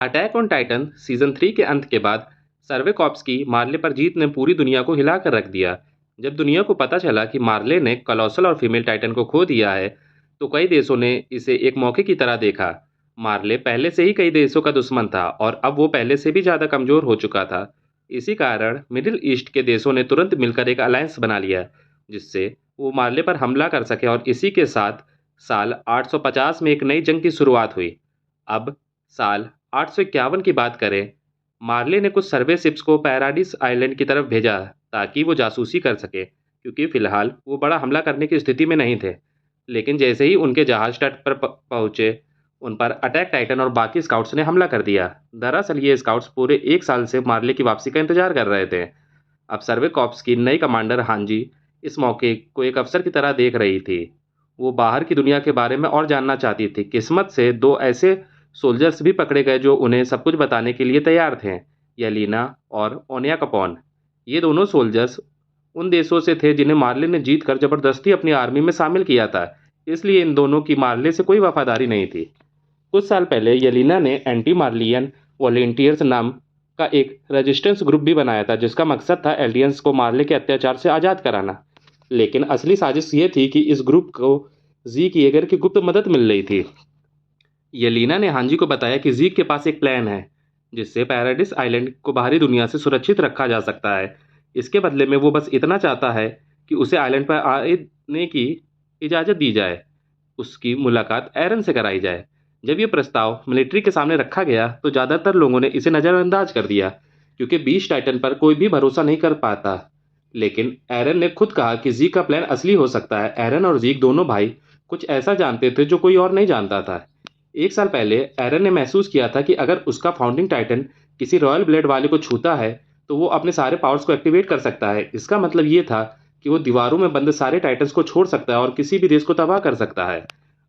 Attack on Titan season 3 के अंत के बाद सर्वे कॉप्स की मार्ले पर जीत ने पूरी दुनिया को हिला कर रख दिया। जब दुनिया को पता चला कि मार्ले ने कॉलोसल और फीमेल टाइटन को खो दिया है, तो कई देशों ने इसे एक मौके की तरह देखा। मार्ले पहले से ही कई देशों का दुश्मन था और अब वो पहले से भी ज़्यादा कमज़ोर हो चुका था। इसी कारण मिडिल ईस्ट के देशों ने तुरंत मिलकर एक अलायंस बना लिया, जिससे वो मार्ले पर हमला कर सके और इसी के साथ साल 850 में एक नई जंग की शुरुआत हुई। अब साल 851 की बात करें, मार्ले ने कुछ सर्वे शिप्स को पैराडिस आइलैंड की तरफ भेजा ताकि वो जासूसी कर सके, क्योंकि फिलहाल वो बड़ा हमला करने की स्थिति में नहीं थे। लेकिन जैसे ही उनके जहाज तट पर पहुंचे, उन पर अटैक टाइटन और बाकी स्काउट्स ने हमला कर दिया। दरअसल ये स्काउट्स पूरे एक साल से मार्ले की वापसी का इंतजार कर रहे थे। अब सर्वे कॉप्स की नई कमांडर हांजी इस मौके को एक अवसर की तरह देख रही थी। वो बाहर की दुनिया के बारे में और जानना चाहती थी। किस्मत से दो ऐसे सोल्जर्स भी पकड़े गए जो उन्हें सब कुछ बताने के लिए तैयार थे, येलिना और ओनिया कपोन। ये दोनों सोल्जर्स उन देशों से थे जिन्हें मार्ले ने जीत कर जबरदस्ती अपनी आर्मी में शामिल किया था, इसलिए इन दोनों की मार्ले से कोई वफादारी नहीं थी। कुछ साल पहले येलिना ने एंटी मार्लियन वॉलेंटियर्स नाम का एक रेजिस्टेंस ग्रुप भी बनाया था, जिसका मकसद था एल्डियंस को मार्ले के अत्याचार से आज़ाद कराना। लेकिन असली साजिश ये थी कि इस ग्रुप को जीक येगर की गुप्त मदद मिल रही थी। येलिना ने हांजी को बताया कि जीक के पास एक प्लान है, जिससे पैराडिस आइलैंड को बाहरी दुनिया से सुरक्षित रखा जा सकता है। इसके बदले में वो बस इतना चाहता है कि उसे आइलैंड पर आने की इजाज़त दी जाए, उसकी मुलाकात एरन से कराई जाए। जब ये प्रस्ताव मिलिट्री के सामने रखा गया, तो ज़्यादातर लोगों ने इसे नज़रअंदाज कर दिया, क्योंकि बीच टाइटन पर कोई भी भरोसा नहीं कर पाता। लेकिन एरन ने खुद कहा कि जीक का प्लान असली हो सकता है। एरन और जीक दोनों भाई कुछ ऐसा जानते थे जो कोई और नहीं जानता था। एक साल पहले एरन ने महसूस किया था कि अगर उसका फाउंडिंग टाइटन किसी रॉयल ब्लेड वाले को छूता है, तो वो अपने सारे पावर्स को एक्टिवेट कर सकता है। इसका मतलब ये था कि वो दीवारों में बंद सारे टाइटन्स को छोड़ सकता है और किसी भी देश को तबाह कर सकता है।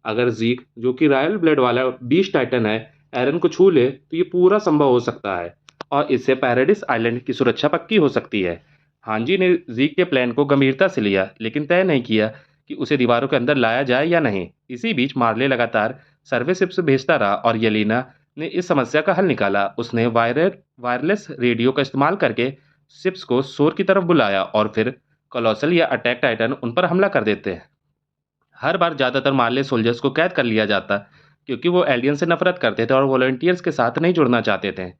अगर जीक, जो कि रॉयल ब्लेड वाला बीस्ट टाइटन है, एरन को छू ले, तो ये पूरा संभव हो सकता है और इससे पैराडिस आइलैंड की सुरक्षा पक्की हो सकती है। हांजी ने जीक के प्लान को गंभीरता से लिया, लेकिन तय नहीं किया कि उसे दीवारों के अंदर लाया जाए या नहीं। इसी बीच मार्ले लगातार सर्वे शिप्स भेजता रहा और येलिना ने इस समस्या का हल निकाला। उसने वायरलेस रेडियो का इस्तेमाल करके शिप्स को शोर की तरफ बुलाया और फिर कोलोसल या अटैक टाइटन उन पर हमला कर देते। हर बार ज़्यादातर मार्ले सोल्जर्स को कैद कर लिया जाता, क्योंकि वो एलियन से नफरत करते थे और वॉलंटियर्स के साथ नहीं जुड़ना चाहते थे।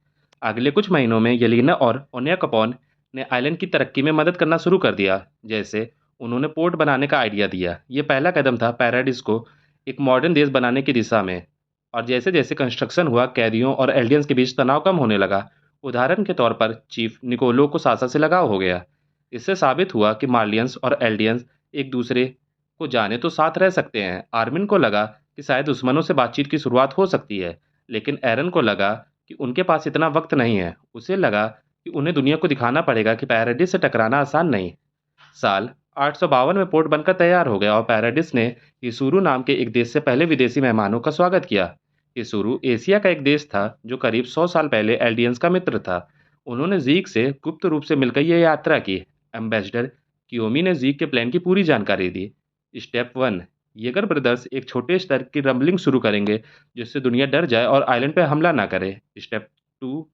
अगले कुछ महीनों में येलिना और ओनिया कपोन ने आइलैंड की तरक्की में मदद करना शुरू कर दिया। जैसे उन्होंने पोर्ट बनाने का आइडिया दिया। ये पहला कदम था पैराडिस को एक मॉडर्न देश बनाने की दिशा में। और जैसे जैसे कंस्ट्रक्शन हुआ, कैदियों और एल्डियंस के बीच तनाव कम होने लगा। उदाहरण के तौर पर चीफ निकोलो को सासा से लगाव हो गया। इससे साबित हुआ कि मार्लियंस और एल्डियंस एक दूसरे को जाने तो साथ रह सकते हैं। आर्मिन को लगा कि शायद दुश्मनों से बातचीत की शुरुआत हो सकती है, लेकिन एरन को लगा कि उनके पास इतना वक्त नहीं है। उसे लगा कि उन्हें दुनिया को दिखाना पड़ेगा कि पैराडिस से टकराना आसान नहीं। साल 852 में पोर्ट बनकर तैयार हो गया और पैराडिस ने हिसुरु नाम के एक देश से पहले विदेशी मेहमानों का स्वागत किया। हिसुरु एशिया का एक देश था जो करीब 100 साल पहले एल्डियंस का मित्र था। उन्होंने जीक से गुप्त रूप से मिलकर यह यात्रा की। एम्बेसडर कियोमी ने जीक के प्लान की पूरी जानकारी दी। स्टेप 1, येगर ब्रदर्स एक छोटे स्तर की रंबलिंग शुरू करेंगे, जिससे दुनिया डर जाए और आइलैंड पर हमला ना करे। स्टेप 2,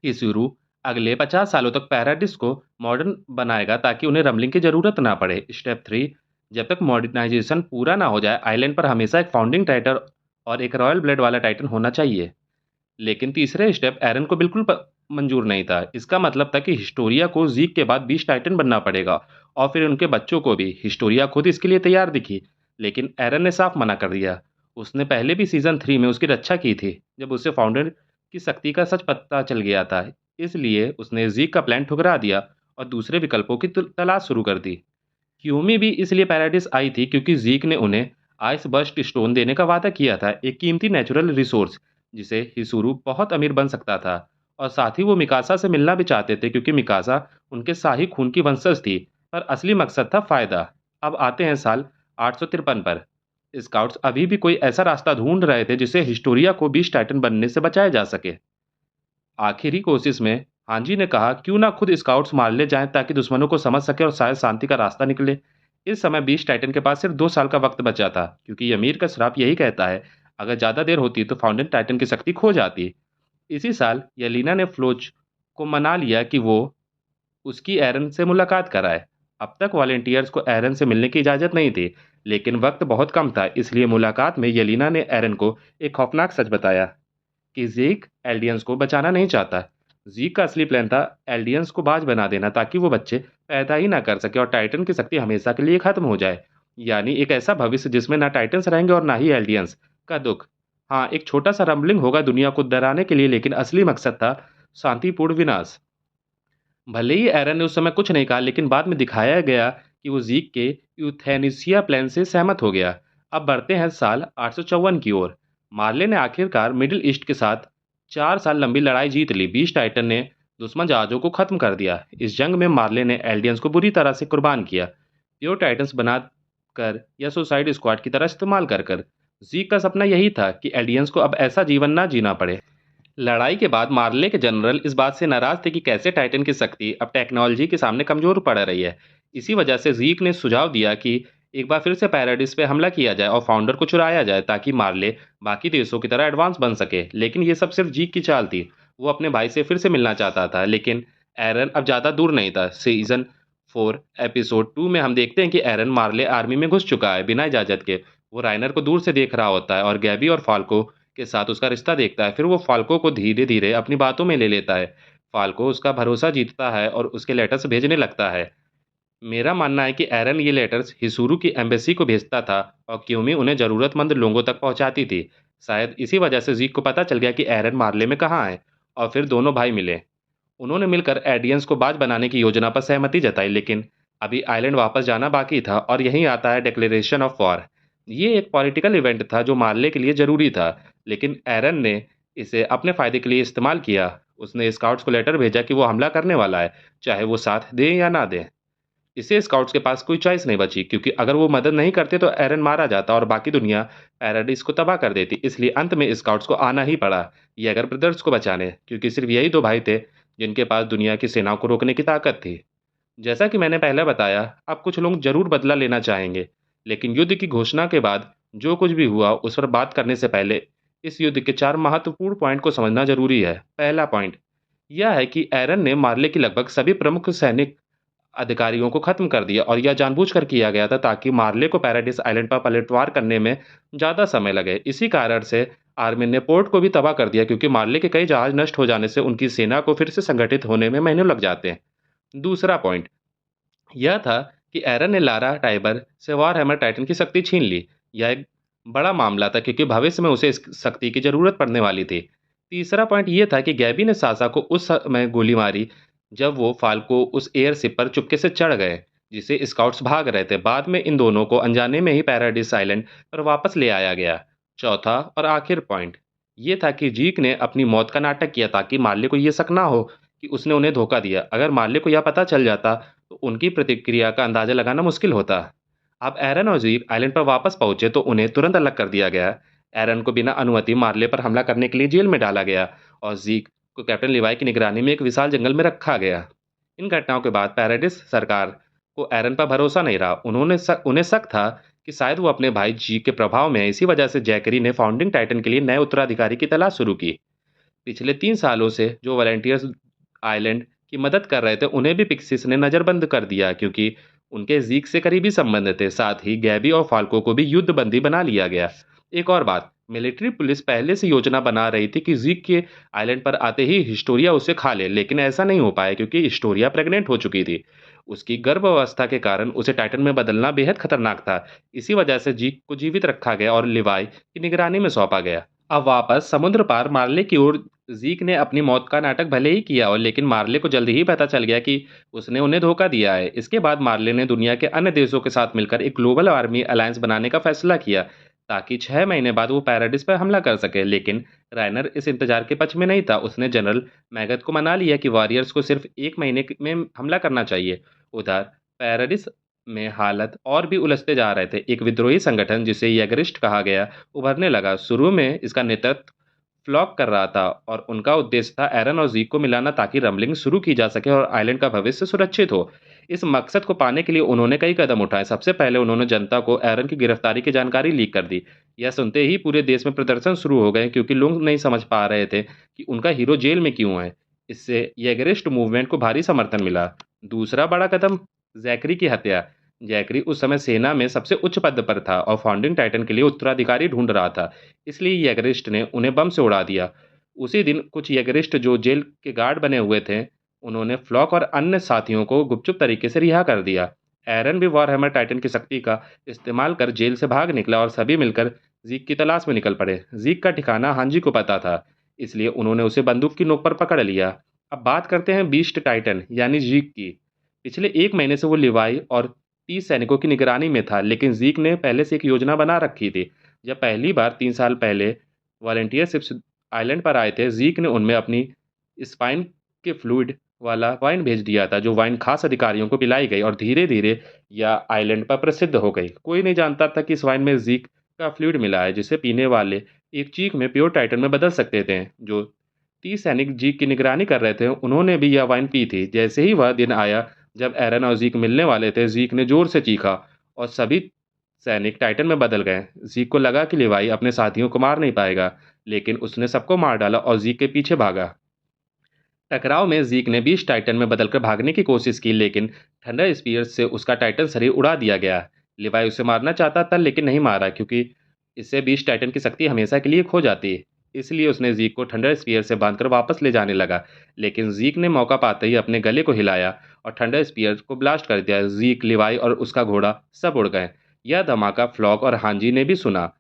हिसुरु अगले 50 सालों तक पैराडिस को मॉडर्न बनाएगा ताकि उन्हें रमलिंग की जरूरत ना पड़े। स्टेप 3, जब तक मॉडर्नाइजेशन पूरा ना हो जाए, आइलैंड पर हमेशा एक फाउंडिंग टाइटन और एक रॉयल ब्लेड वाला टाइटन होना चाहिए। लेकिन तीसरे स्टेप एरन को बिल्कुल मंजूर नहीं था। इसका मतलब था कि हिस्टोरिया को जीक के बाद 20 टाइटन बनना पड़ेगा और फिर उनके बच्चों को भी। हिस्टोरिया खुद इसके लिए तैयार दिखी, लेकिन एरन ने साफ मना कर दिया। उसने पहले भी सीजन 3 में उसकी रक्षा की थी, जब उसे फाउंडर की शक्ति का सच पता चल गया था। इसलिए उसने जीक का प्लान ठुकरा दिया और दूसरे विकल्पों की तलाश शुरू कर दी। क्यूमी भी इसलिए पैराडिस आई थी क्योंकि जीक ने उन्हें आइस बस्ट स्टोन देने का वादा किया था, एक कीमती नेचुरल रिसोर्स जिसे हिसुरु बहुत अमीर बन सकता था। और साथ ही वो मिकासा से मिलना भी चाहते थे, क्योंकि मिकासा उनके शाही खून की वंशज थी, पर असली मकसद था फायदा। अब आते हैं साल 853 पर। स्काउट्स अभी भी कोई ऐसा रास्ता ढूंढ रहे थे जिसे हिस्टोरिया को बीच टाइटन बनने से बचाया जा सके। आखिरी कोशिश में हांजी ने कहा, क्यों ना खुद स्काउट्स मार ले जाएं ताकि दुश्मनों को समझ सके और शायद शांति का रास्ता निकले। इस समय बीच टाइटन के पास सिर्फ 2 साल का वक्त बचा था, क्योंकि यमीर का श्राप यही कहता है, अगर ज़्यादा देर होती तो फाउंडेन टाइटन की शक्ति खो जाती। इसी साल येलेना ने फ्लोच को मना लिया कि वो उसकी एरन से मुलाकात कराए। अब तक वॉलंटियर्स को एरन से मिलने की इजाज़त नहीं थी, लेकिन वक्त बहुत कम था, इसलिए मुलाकात में येलेना ने एरन को एक खौफनाक सच बताया कि ज़ीक एल्डियंस को बचाना नहीं चाहता। ज़ीक का असली प्लान था एल्डियंस को बाज बना देना ताकि वो बच्चे पैदा ही ना कर सके और टाइटन की शक्ति हमेशा के लिए खत्म हो जाए। यानी एक ऐसा भविष्य जिसमें ना टाइटन्स रहेंगे और ना ही एल्डियंस का दुख। हाँ, एक छोटा सा रंबलिंग होगा दुनिया को डराने के लिए, लेकिन असली मकसद था शांतिपूर्ण विनाश। भले ही एरन ने उस समय कुछ नहीं कहा, लेकिन बाद में दिखाया गया कि वो ज़ीक के यूथेनेसिया प्लान से सहमत हो गया। अब बढ़ते हैं साल 854 की ओर। मार्ले ने आखिरकार मिडिल ईस्ट के साथ 4 साल लंबी लड़ाई जीत ली। 20 टाइटन ने दुश्मन जहाज़ों को खत्म कर दिया। इस जंग में मार्ले ने एल्डियंस को बुरी तरह से कुर्बान किया। प्योर टाइटन्स बनाकर या सुसाइड स्क्वाड की तरह इस्तेमाल कर कर। ज़ीक का सपना यही था कि एल्डियंस को अब ऐसा जीवन ना जीना पड़े। लड़ाई के बाद मार्ले के जनरल इस बात से नाराज थे कि कैसे टाइटन की शक्ति अब टेक्नोलॉजी के सामने कमजोर पड़ रही है। इसी वजह से ज़ीक ने सुझाव दिया कि एक बार फिर से पैराडिस पे हमला किया जाए और फाउंडर को चुराया जाए ताकि मार्ले बाकी देशों की तरह एडवांस बन सके। लेकिन ये सब सिर्फ ज़ीक की चाल थी। वो अपने भाई से फिर से मिलना चाहता था, लेकिन एरन अब ज़्यादा दूर नहीं था। सीजन 4 एपिसोड 2 में हम देखते हैं कि एरन मार्ले आर्मी में घुस चुका है बिना इजाज़त के। वो राइनर को दूर से देख रहा होता है और गैबी और फाल्को के साथ उसका रिश्ता देखता है। फिर वो फाल्को को धीरे-धीरे अपनी बातों में ले लेता है। फाल्को उसका भरोसा जीतता है और उसके लेटर्स भेजने लगता है। मेरा मानना है कि एरन ये लेटर्स हिसुरु की एम्बेसी को भेजता था और क्यूमी उन्हें ज़रूरतमंद लोगों तक पहुंचाती थी। शायद इसी वजह से ज़ीक को पता चल गया कि एरन मार्ले में कहाँ है और फिर दोनों भाई मिले। उन्होंने मिलकर एडियंस को बाज बनाने की योजना पर सहमति जताई, लेकिन अभी आइलैंड वापस जाना बाकी था और यहीं आता है डिक्लेरेशन ऑफ वॉर। ये एक पॉलिटिकल इवेंट था जो मार्ले के लिए जरूरी था, लेकिन एरन ने इसे अपने फायदे के लिए इस्तेमाल किया। उसने स्काउट्स को लेटर भेजा कि वो हमला करने वाला है, चाहे वो साथ दें या ना दें। इससे स्काउट्स के पास कोई चॉइस नहीं बची, क्योंकि अगर वो मदद नहीं करते तो एरन मारा जाता और बाकी दुनिया पैराडिस को तबाह कर देती। इसलिए अंत में स्काउट्स को आना ही पड़ा, ये अगर ब्रदर्स को बचाने, क्योंकि सिर्फ यही दो भाई थे जिनके पास दुनिया की सेनाओं को रोकने की ताकत थी। जैसा कि मैंने पहले बताया, अब कुछ लोग जरूर बदला लेना चाहेंगे, लेकिन युद्ध की घोषणा के बाद जो कुछ भी हुआ उस पर बात करने से पहले इस युद्ध के 4 महत्वपूर्ण पॉइंट को समझना जरूरी है। पहला पॉइंट यह है कि एरन ने मार्ले की लगभग सभी प्रमुख सैनिक अधिकारियों को खत्म कर दिया और यह जानबूझकर किया गया था ताकि मार्ले को पैराडिस आइलैंड पर पलटवार करने में ज़्यादा समय लगे। इसी कारण से आर्मी ने पोर्ट को भी तबाह कर दिया, क्योंकि मार्ले के कई जहाज नष्ट हो जाने से उनकी सेना को फिर से संगठित होने में महीनों लग जाते हैं। दूसरा पॉइंट यह था कि एरन ने लारा टाइबर से वॉरहैमर टाइटन की शक्ति छीन ली। यह एक बड़ा मामला था, क्योंकि भविष्य में उसे इस शक्ति की जरूरत पड़ने वाली थी। तीसरा पॉइंट यह था कि गैबी ने सासा को उस समय गोली मारी जब वो फाल्को उस एयरशिप पर चुपके से चढ़ गए जिसे स्काउट्स भाग रहे थे। बाद में इन दोनों को अनजाने में ही पैराडिस आइलैंड पर वापस ले आया गया। चौथा और आखिर पॉइंट ये था कि जीक ने अपनी मौत का नाटक किया ताकि मार्ले को यह शक ना हो कि उसने उन्हें धोखा दिया। अगर मार्ले को यह पता चल जाता तो उनकी प्रतिक्रिया का अंदाजा लगाना मुश्किल होता। अब एरन और जीक आइलैंड पर वापस पहुंचे तो उन्हें तुरंत अलग कर दिया गया। एरन को बिना अनुमति मार्ले पर हमला करने के लिए जेल में डाला गया और जीक को कैप्टन लिवाई की निगरानी में एक विशाल जंगल में रखा गया। इन घटनाओं के बाद पैराडिस सरकार को एरन पर भरोसा नहीं रहा। उन्हें शक था कि शायद वो अपने भाई जी के प्रभाव में है। इसी वजह से जैकरी ने फाउंडिंग टाइटन के लिए नए उत्तराधिकारी की तलाश शुरू की। पिछले 3 सालों से जो वॉलंटियर्स आइलैंड की मदद कर रहे थे उन्हें भी पिक्सिस ने नज़रबंद कर दिया, क्योंकि उनके जीक से करीबी संबंध थे। साथ ही गैबी और फाल्को को भी युद्ध बंदी बना लिया गया। एक और बात, मिलिट्री पुलिस पहले से योजना बना रही थी कि जीक के आइलैंड पर आते ही हिस्टोरिया उसे खा ले, लेकिन ऐसा नहीं हो पाया क्योंकि हिस्टोरिया प्रेग्नेंट हो चुकी थी। उसकी गर्भावस्था के कारण उसे टाइटन में बदलना बेहद खतरनाक था। इसी वजह से जीक को जीवित रखा गया और लिवाई की निगरानी में सौंपा गया। अब वापस समुद्र पार मार्ले की ओर जीक ने अपनी मौत का नाटक भले ही किया, और लेकिन मार्ले को जल्द ही पता चल गया कि उसने उन्हें धोखा दिया है। इसके बाद मार्ले ने दुनिया के अन्य देशों के साथ मिलकर एक ग्लोबल आर्मी अलायंस बनाने का फैसला किया ताकि 6 महीने बाद वो पैराडिस पर हमला कर सके। लेकिन राइनर इस इंतजार के पक्ष में नहीं था। उसने जनरल मैगथ को मना लिया कि वॉरियर्स को सिर्फ 1 महीने में हमला करना चाहिए। उधर पैराडिस में हालत और भी उलझते जा रहे थे। एक विद्रोही संगठन जिसे यगरिस्ट कहा गया उभरने लगा। शुरू में इसका नेतृत्व फ्लॉक कर रहा था और उनका उद्देश्य था एरन और जीक को मिलाना ताकि रमलिंग शुरू की जा सके और आइलैंड का भविष्य सुरक्षित हो। इस मकसद को पाने के लिए उन्होंने कई कदम उठाए। सबसे पहले उन्होंने जनता को एरन की गिरफ्तारी की जानकारी लीक कर दी। यह सुनते ही पूरे देश में प्रदर्शन शुरू हो गए क्योंकि लोग नहीं समझ पा रहे थे कि उनका हीरो जेल में क्यों है। इससे येगरिस्ट मूवमेंट को भारी समर्थन मिला। दूसरा बड़ा कदम, जैकरी की हत्या। जैकरी उस समय सेना में सबसे उच्च पद पर था और फाउंडिंग टाइटन के लिए उत्तराधिकारी ढूंढ रहा था। इसलिए येगरिस्ट ने उन्हें बम से उड़ा दिया। उसी दिन कुछ येगरिस्ट जो जेल के गार्ड बने हुए थे, उन्होंने फ्लॉक और अन्य साथियों को गुपचुप तरीके से रिहा कर दिया। एरन भी वॉरहैमर टाइटन की शक्ति का इस्तेमाल कर जेल से भाग निकला और सभी मिलकर जीक की तलाश में निकल पड़े। जीक का ठिकाना हांजी को पता था, इसलिए उन्होंने उसे बंदूक की नोक पर पकड़ लिया। अब बात करते हैं बीस्ट टाइटन यानी जीक की। पिछले 1 महीने से वो लिवाई और 30 सैनिकों की निगरानी में था, लेकिन जीक ने पहले से एक योजना बना रखी थी। जब पहली बार 3 साल पहले वॉलंटियर शिप्स आइलैंड पर आए थे, जीक ने उनमें अपनी स्पाइन के फ्लूइड वाला वाइन भेज दिया था। जो वाइन खास अधिकारियों को पिलाई गई और धीरे धीरे यह आइलैंड पर प्रसिद्ध हो गई। कोई नहीं जानता था कि इस वाइन में जीक का फ्लूइड मिला है, जिसे पीने वाले एक चीख में प्योर टाइटन में बदल सकते थे। जो 30 सैनिक जीक की निगरानी कर रहे थे, उन्होंने भी यह वाइन पी थी। जैसे ही वह दिन आया जब एरन और जीक मिलने वाले थे, जीक ने जोर से चीखा और सभी सैनिक टाइटन में बदल गए। जीक को लगा कि लिवाई अपने साथियों को मार नहीं पाएगा, लेकिन उसने सबको मार डाला और जीक के पीछे भागा। टकराव में जीक ने 20 टाइटन में बदलकर भागने की कोशिश की, लेकिन थंडर स्पीयर्स से उसका टाइटन शरीर उड़ा दिया गया। लिवाई उसे मारना चाहता था, लेकिन नहीं मारा क्योंकि इससे 20 टाइटन की शक्ति हमेशा के लिए खो जाती। इसलिए उसने जीक को थंडर स्पीयर से बांधकर वापस ले जाने लगा, लेकिन जीक ने मौका पाते ही अपने गले को हिलाया और थंडर स्पीयर को ब्लास्ट कर दिया। जीक, लिवाई और उसका घोड़ा सब उड़ गए। यह धमाका फ्लॉक और हांजी ने भी सुना,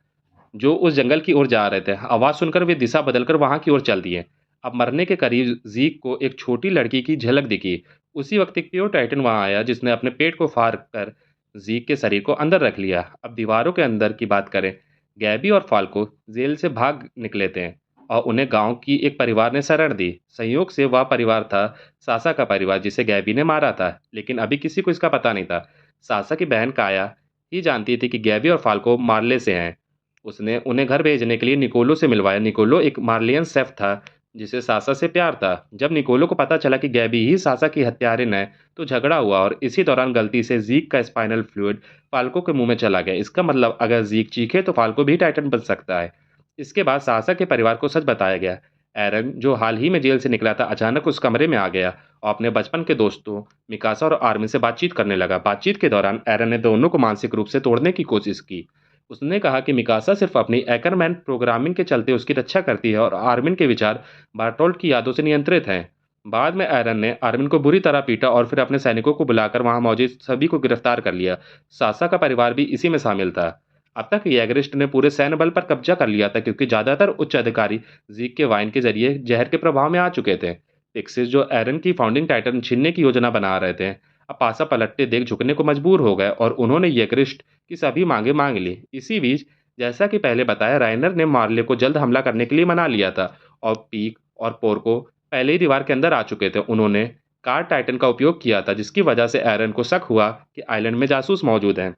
जो उस जंगल की ओर जा रहे थे। आवाज सुनकर वे दिशा बदलकर वहां की ओर चल दिए। अब मरने के करीब जीक को एक छोटी लड़की की झलक दिखी। उसी वक्त एक प्योर टाइटन वहां आया, जिसने अपने पेट को फाड़ कर जीक के शरीर को अंदर रख लिया। अब दीवारों के अंदर की बात करें, गैबी और फाल्को जेल से भाग निकले थे और उन्हें गांव की एक परिवार ने शरण दी। संयोग से वह परिवार था सासा का परिवार, जिसे गैबी ने मारा था, लेकिन अभी किसी को इसका पता नहीं था। सासा की बहन काया ही जानती थी कि गैबी और फाल्को मार्ले से हैं। उसने उन्हें घर भेजने के लिए निकोलो से मिलवाया। निकोलो एक मार्लियन शेफ था जिसे सासा से प्यार था। जब निकोलो को पता चला कि गैबी ही सासा की हत्यारिन है, तो झगड़ा हुआ और इसी दौरान गलती से जीक का स्पाइनल फ्लूइड फाल्को के मुंह में चला गया। इसका मतलब अगर जीक चीखे तो फाल्को भी टाइटन बन सकता है। इसके बाद सासा के परिवार को सच बताया गया। एरन, जो हाल ही में जेल से निकला था, अचानक उस कमरे में आ गया और अपने बचपन के दोस्तों मिकासा और आर्मिन से बातचीत करने लगा। बातचीत के दौरान एरन ने दोनों को मानसिक रूप से तोड़ने की कोशिश की। उसने कहा कि मिकासा सिर्फ अपनी एकरमैन प्रोग्रामिंग के चलते उसकी रक्षा करती है और आर्मिन के विचार बार्टोल्ट की यादों से नियंत्रित हैं। बाद में एरन ने आर्मिन को बुरी तरह पीटा और फिर अपने सैनिकों को बुलाकर वहां मौजूद सभी को गिरफ्तार कर लिया। सासा का परिवार भी इसी में शामिल था। अब तक यैगरिस्ट ने पूरे सैन्य बल पर कब्जा कर लिया था, क्योंकि ज्यादातर उच्च अधिकारी जीक के वाइन के जरिए जहर के प्रभाव में आ चुके थे। पिक्सिस, जो एरन की फाउंडिंग टाइटन छीनने की योजना बना रहे थे, अब पासा पलटते देख झुकने को मजबूर हो गए और उन्होंने यैगरिस्ट की सभी मांगे मांग ली। इसी बीच, जैसा कि पहले बताया, राइनर ने मार्ले को जल्द हमला करने के लिए मना लिया था और पीक और पोर्को पहले ही दीवार के अंदर आ चुके थे। उन्होंने कार टाइटन का उपयोग किया था, जिसकी वजह से एरन को शक हुआ कि आइलैंड में जासूस मौजूद हैं।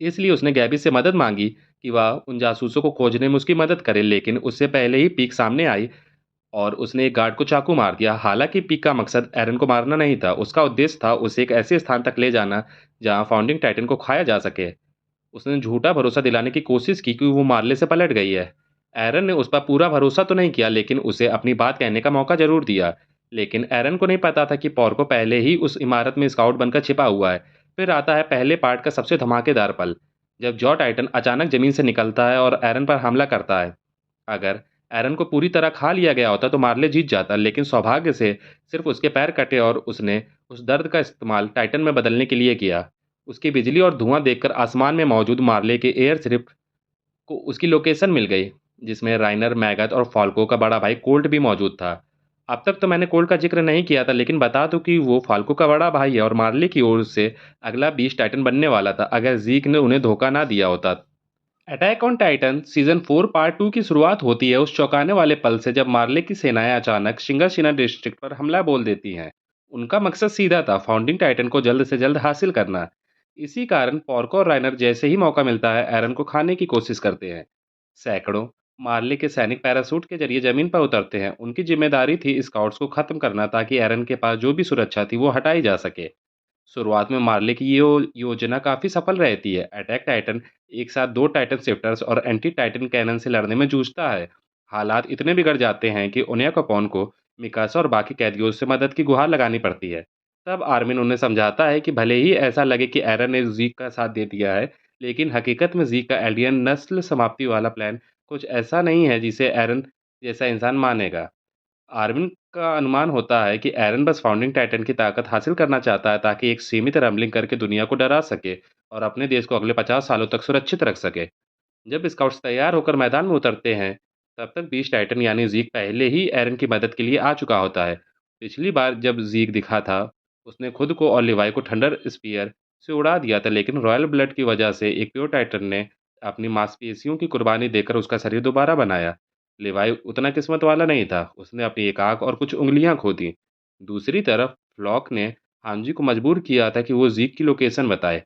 इसलिए उसने गैबी से मदद मांगी कि वह उन जासूसों को खोजने में उसकी मदद करे, लेकिन उससे पहले ही पीक सामने आई और उसने एक गार्ड को चाकू मार दिया। हालांकि पीक का मकसद एरन को मारना नहीं था, उसका उद्देश्य था उसे एक ऐसे स्थान तक ले जाना जहां फाउंडिंग टाइटन को खाया जा सके। उसने झूठा भरोसा दिलाने की कोशिश की कि वो मार्ले से पलट गई है। एरन ने उस पर पूरा भरोसा तो नहीं किया, लेकिन उसे अपनी बात कहने का मौका जरूर दिया। लेकिन एरन को नहीं पता था कि पोर्को पहले ही उस इमारत में स्काउट बनकर छिपा हुआ है। फिर आता है पहले पार्ट का सबसे धमाकेदार पल, जब जॉ टाइटन अचानक जमीन से निकलता है और एरन पर हमला करता है। अगर एरन को पूरी तरह खा लिया गया होता तो मार्ले जीत जाता, लेकिन सौभाग्य से सिर्फ उसके पैर कटे और उसने उस दर्द का इस्तेमाल टाइटन में बदलने के लिए किया। उसकी बिजली और धुआं देखकर आसमान में मौजूद मार्ले के एयर स्ट्रिप को उसकी लोकेशन मिल गई, जिसमें राइनर, मैगथ और फाल्को का बड़ा भाई कोल्ट भी मौजूद था। अब तक तो मैंने कोल्ट का जिक्र नहीं किया था, लेकिन बता दूं कि वो फाल्को का बड़ा भाई है और मार्ले की ओर से अगला 20 टाइटन बनने वाला था, अगर जीक ने उन्हें धोखा ना दिया होता। Attack on Titan season 4 part 2 की शुरुआत होती है उस चौंकाने वाले पल से, जब मार्ले की सेनाएं अचानक शिंगाशिना डिस्ट्रिक्ट पर हमला बोल देती हैं। उनका मकसद सीधा था, फाउंडिंग टाइटन को जल्द से जल्द हासिल करना। इसी कारण पोर्को और राइनर जैसे ही मौका मिलता है, एरन को खाने की कोशिश करते हैं। सैकड़ों मार्ले के सैनिक पैरासूट के जरिए जमीन पर उतरते हैं। उनकी जिम्मेदारी थी स्काउट्स को खत्म करना, ताकि एरन के पास जो भी सुरक्षा थी वो हटाई जा सके। शुरुआत में मार्ले की ये योजना काफ़ी सफल रहती है। अटैक टाइटन एक साथ 2 टाइटन शिफ्टर्स और एंटी टाइटन कैनन से लड़ने में जूझता है। हालात इतने बिगड़ जाते हैं कि ओनियाकोपॉन को मिकासा और बाकी कैदियों से मदद की गुहार लगानी पड़ती है। तब आर्मिन उन्हें समझाता है कि भले ही ऐसा लगे कि एरन ने ज़ीक का साथ दे दिया है, लेकिन हकीकत में ज़ीक का एल्डियन नस्ल समाप्ति वाला प्लान कुछ ऐसा नहीं है जिसे एरन जैसा इंसान मानेगा। आर्मिन का अनुमान होता है कि एरन बस फाउंडिंग टाइटन की ताकत हासिल करना चाहता है ताकि एक सीमित रैम्बलिंग करके दुनिया को डरा सके और अपने देश को अगले 50 सालों तक सुरक्षित रख सके। जब स्काउट्स तैयार होकर मैदान में उतरते हैं, तब तक बीस्ट टाइटन यानी ज़ीक पहले ही एरन की मदद के लिए आ चुका होता है। पिछली बार जब ज़ीक दिखा था, उसने खुद को और लिवाई को थंडर स्पीयर से उड़ा दिया था, लेकिन रॉयल ब्लड की वजह से एक प्योर टाइटन ने अपनी मांसपेशियों की कुर्बानी देकर उसका शरीर दोबारा बनाया। लिवाई उतना किस्मत वाला नहीं था, उसने अपनी एक आँख और कुछ उँगलियाँ खो दी। दूसरी तरफ फ्लॉक ने हांजी को मजबूर किया था कि वो ज़ीक की लोकेशन बताए।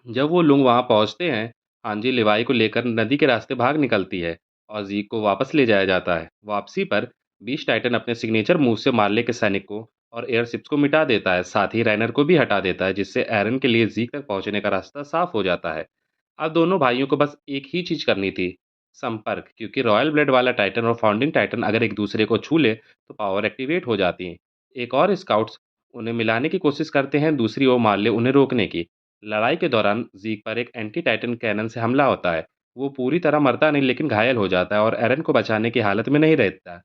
जब वो लोग वहां पहुंचते हैं, हांजी लिवाई को लेकर नदी के रास्ते भाग निकलती है और जीक को वापस ले जाया जाता है। वापसी पर बीच टाइटन अपने सिग्नेचर मूव से मार्ले के सैनिकों और एयरशिप्स को मिटा देता है, साथ ही राइनर को भी हटा देता है, जिससे एरन के लिए जीक तक पहुंचने का रास्ता साफ हो जाता है। अब दोनों भाइयों को बस एक ही चीज करनी थी, संपर्क, क्योंकि रॉयल ब्लड वाला टाइटन और फाउंडिंग टाइटन अगर एक दूसरे को छू ले तो पावर एक्टिवेट हो जाती है। एक और स्काउट्स उन्हें मिलाने की कोशिश करते हैं, दूसरी ओर मार्ले उन्हें रोकने की। लड़ाई के दौरान ज़ीक पर एक एंटी टाइटन कैनन से हमला होता है। वो पूरी तरह मरता नहीं, लेकिन घायल हो जाता है और एरन को बचाने की हालत में नहीं रहता।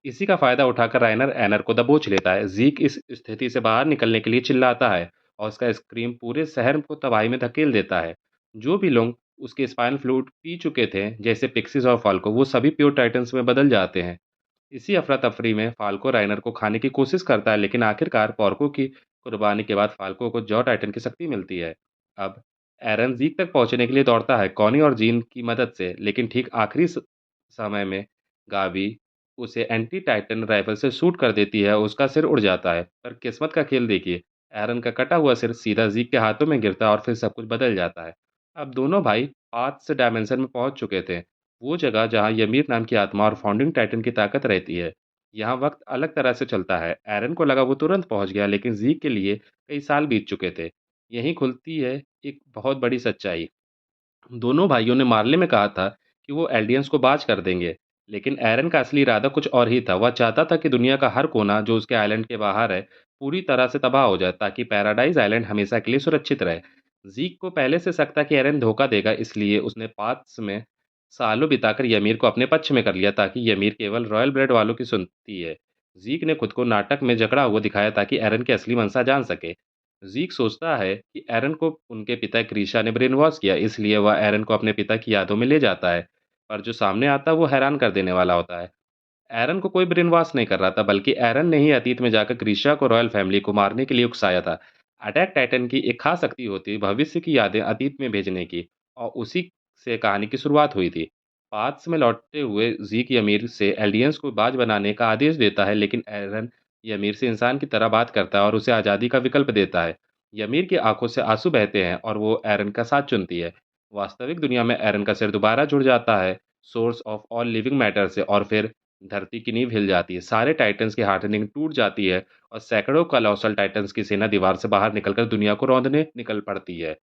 इसी का फायदा उठाकर राइनर एनर को दबोच लेता है। ज़ीक इस स्थिति से बाहर निकलने के लिए चिल्लाता है और उसका स्क्रीम पूरे शहर को तबाही में धकेल देता है। जो भी लोग उसके स्पाइनल फ्लूइड पी चुके थे, जैसे पिक्सीज और फाल्को, वो सभी प्योर टाइटन्स में बदल जाते हैं। इसी अफरा-तफरी में फाल्को राइनर को खाने की कोशिश करता है, लेकिन आखिरकार पोर्को की कुर्बानी के बाद फाल्को को जॉ टाइटन की शक्ति मिलती है। अब एरन ज़ीक तक पहुंचने के लिए दौड़ता है, कॉनी और जीन की मदद से, लेकिन ठीक आखिरी समय में गावी उसे एंटी टाइटन राइफल से शूट कर देती है और उसका सिर उड़ जाता है। पर किस्मत का खेल देखिए, एरन का कटा हुआ सिर सीधा ज़ीक के हाथों में गिरता है और फिर सब कुछ बदल जाता है। अब दोनों भाई पाथ डायमेंशन में पहुंच चुके थे, वो जगह जहाँ ymir नाम की आत्मा और फाउंडिंग टाइटन की ताकत रहती है। यहाँ वक्त अलग तरह से चलता है। एरन को लगा वो तुरंत पहुंच गया, लेकिन ज़ीक के लिए कई साल बीत चुके थे। यहीं खुलती है एक बहुत बड़ी सच्चाई। दोनों भाइयों ने मार्ले में कहा था कि वो एल्डियंस को बाज कर देंगे, लेकिन एरन का असली इरादा कुछ और ही था। वह चाहता था कि दुनिया का हर कोना जो उसके आइलैंड के बाहर है, पूरी तरह से तबाह हो जाए, ताकि पैराडाइज आइलैंड हमेशा के लिए सुरक्षित रहे। ज़ीक को पहले से शक था कि एरन धोखा देगा, इसलिए उसने पास में सालों बिताकर यमीर को अपने पक्ष में कर लिया, ताकि यमीर केवल रॉयल ब्लड वालों की सुनती है। ज़ीक ने खुद को नाटक में जकड़ा हुआ दिखाया ताकि एरन की असली मंशा जान सके। ज़ीक सोचता है कि एरन को उनके पिता क्रीशा ने ब्रेन वॉश किया, इसलिए वह एरन को अपने पिता की यादों में ले जाता है। पर जो सामने आता है वो हैरान कर देने वाला होता है। एरन को कोई ब्रेन वॉश नहीं कर रहा था, बल्कि एरन ने ही अतीत में जाकर क्रीशा को रॉयल फैमिली को मारने के लिए उकसाया था। अटैक टाइटन की एक खास शक्ति होती है भविष्य की यादें अतीत में भेजने की, और उसी से कहानी की शुरुआत हुई थी। पास्ट में लौटते हुए ज़ीक यमीर से एल्डियंस को बाज बनाने का आदेश देता है, लेकिन एरन यमीर से इंसान की तरह बात करता है और उसे आज़ादी का विकल्प देता है। यमीर की आंखों से आंसू बहते हैं और वो एरन का साथ चुनती है। वास्तविक दुनिया में एरन का सिर दोबारा जुड़ जाता है source of all living matter से, और फिर धरती की नींव हिल जाती है, सारे टाइटन्स की हार्डनिंग टूट जाती है और सैकड़ों कॉलोसल टाइटन्स की सेना दीवार से बाहर निकलकर दुनिया को रौंदने निकल पड़ती है।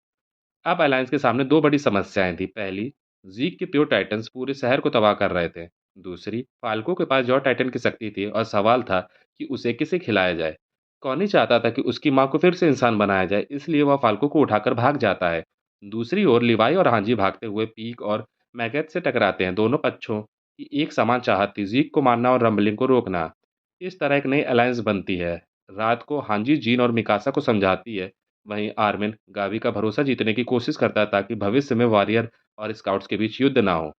अब अलायंस के सामने दो बड़ी समस्याएं थी। पहली, जीक के प्योर टाइटन्स पूरे शहर को तबाह कर रहे थे। दूसरी, फाल्को के पास जॉ टाइटन की शक्ति थी और सवाल था कि उसे किसे खिलाया जाए। कॉनी चाहता था कि उसकी माँ को फिर से इंसान बनाया जाए, इसलिए वह फाल्को को उठाकर भाग जाता है। दूसरी ओर लिवाई और हांजी भागते हुए पीक और मैगेट से टकराते हैं। दोनों पक्षों की एक समान चाहत थी, जीक को मारना और रंबलिंग को रोकना। इस तरह एक नई अलायंस बनती है। रात को हांजी जीन और मिकासा को समझाती है, वहीं आर्मिन गावी का भरोसा जीतने की कोशिश करता है ताकि भविष्य में वॉरियर और स्काउट्स के बीच युद्ध ना हो।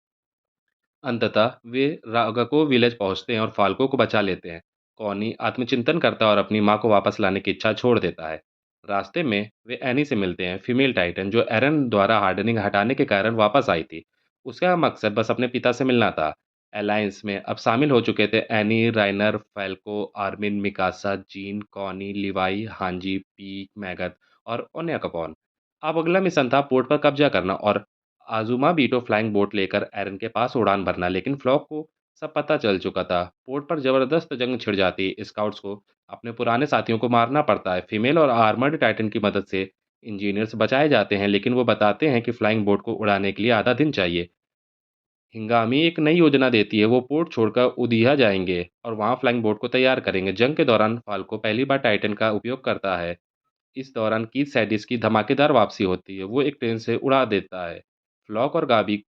अंततः वे रागाको विलेज पहुंचते हैं और फाल्को को बचा लेते हैं। कॉनी आत्मचिंतन करता है और अपनी मां को वापस लाने की इच्छा छोड़ देता है। रास्ते में वे एनी से मिलते हैं, फीमेल टाइटन जो एरन द्वारा हार्डनिंग हटाने के कारण वापस आई थी। उसका मकसद बस अपने पिता से मिलना था। अलायंस में अब शामिल हो चुके थे any, राइनर, Falco, Armin, Mikasa, gene, Connie, Levi, हांजी, पीक, मैगत और ओन्या कपॉन। अब अगला मिशन था पोर्ट पर कब्जा करना और आज़ुमा बीटो फ्लाइंग बोट लेकर एरन के पास उड़ान भरना, लेकिन फ्लॉक को सब पता चल चुका था। पोर्ट पर जबरदस्त जंग छिड़ जाती। स्काउट्स को अपने पुराने साथियों को मारना पड़ता है। फीमेल और आर्मर्ड टाइटन की मदद से इंजीनियर्स बचाए जाते हैं, लेकिन वो बताते हैं कि फ्लाइंग बोट को उड़ाने के लिए आधा दिन चाहिए। हिंगामी एक नई योजना देती है। वो पोर्ट छोड़कर उदिया जाएंगे और वहां फ्लाइंग बोट को तैयार करेंगे। जंग के दौरान फाल्को पहली बार टाइटन का उपयोग करता है। इस दौरान कीथ सैडिस की धमाकेदार वापसी होती है। वो एक ट्रेन से उड़ा देता है। फ्लॉक और गाबी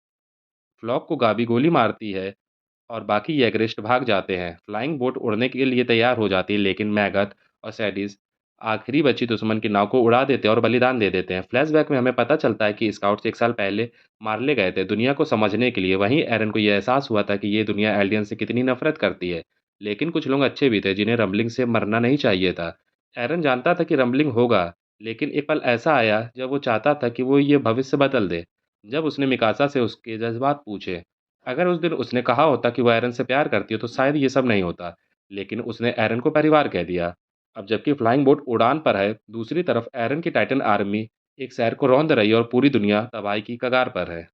फ्लॉक को गाबी गोली मारती है और बाकी एग्रेस्ट भाग जाते हैं। फ्लाइंग बोट उड़ने के लिए तैयार हो जाती है, लेकिन मैगथ और सैडिस आखिरी बची दुश्मन की नाव को उड़ा देते हैं और बलिदान दे देते हैं। फ्लैशबैक में हमें पता चलता है कि स्काउट्स 1 साल पहले मारले गए थे दुनिया को समझने के लिए। वहीं एरन को यह एहसास हुआ था कि ये दुनिया एल्डियन से कितनी नफरत करती है। लेकिन कुछ लोग अच्छे भी थे जिन्हें रंबलिंग से मरना नहीं चाहिए था। एरन जानता था कि रंबलिंग होगा, लेकिन एक पल ऐसा आया जब वो चाहता था कि वो ये भविष्य बदल दे। जब उसने मिकासा से उसके जज्बात पूछे। अगर उस दिन उसने कहा होता कि वो एरन से प्यार करती है तो शायद ये सब नहीं होता। लेकिन उसने एरन को परिवार कह दिया। अब जबकि फ्लाइंग बोट उड़ान पर है, दूसरी तरफ एरन की टाइटन आर्मी एक शहर को रौंद रही है और पूरी दुनिया तबाही की कगार पर है।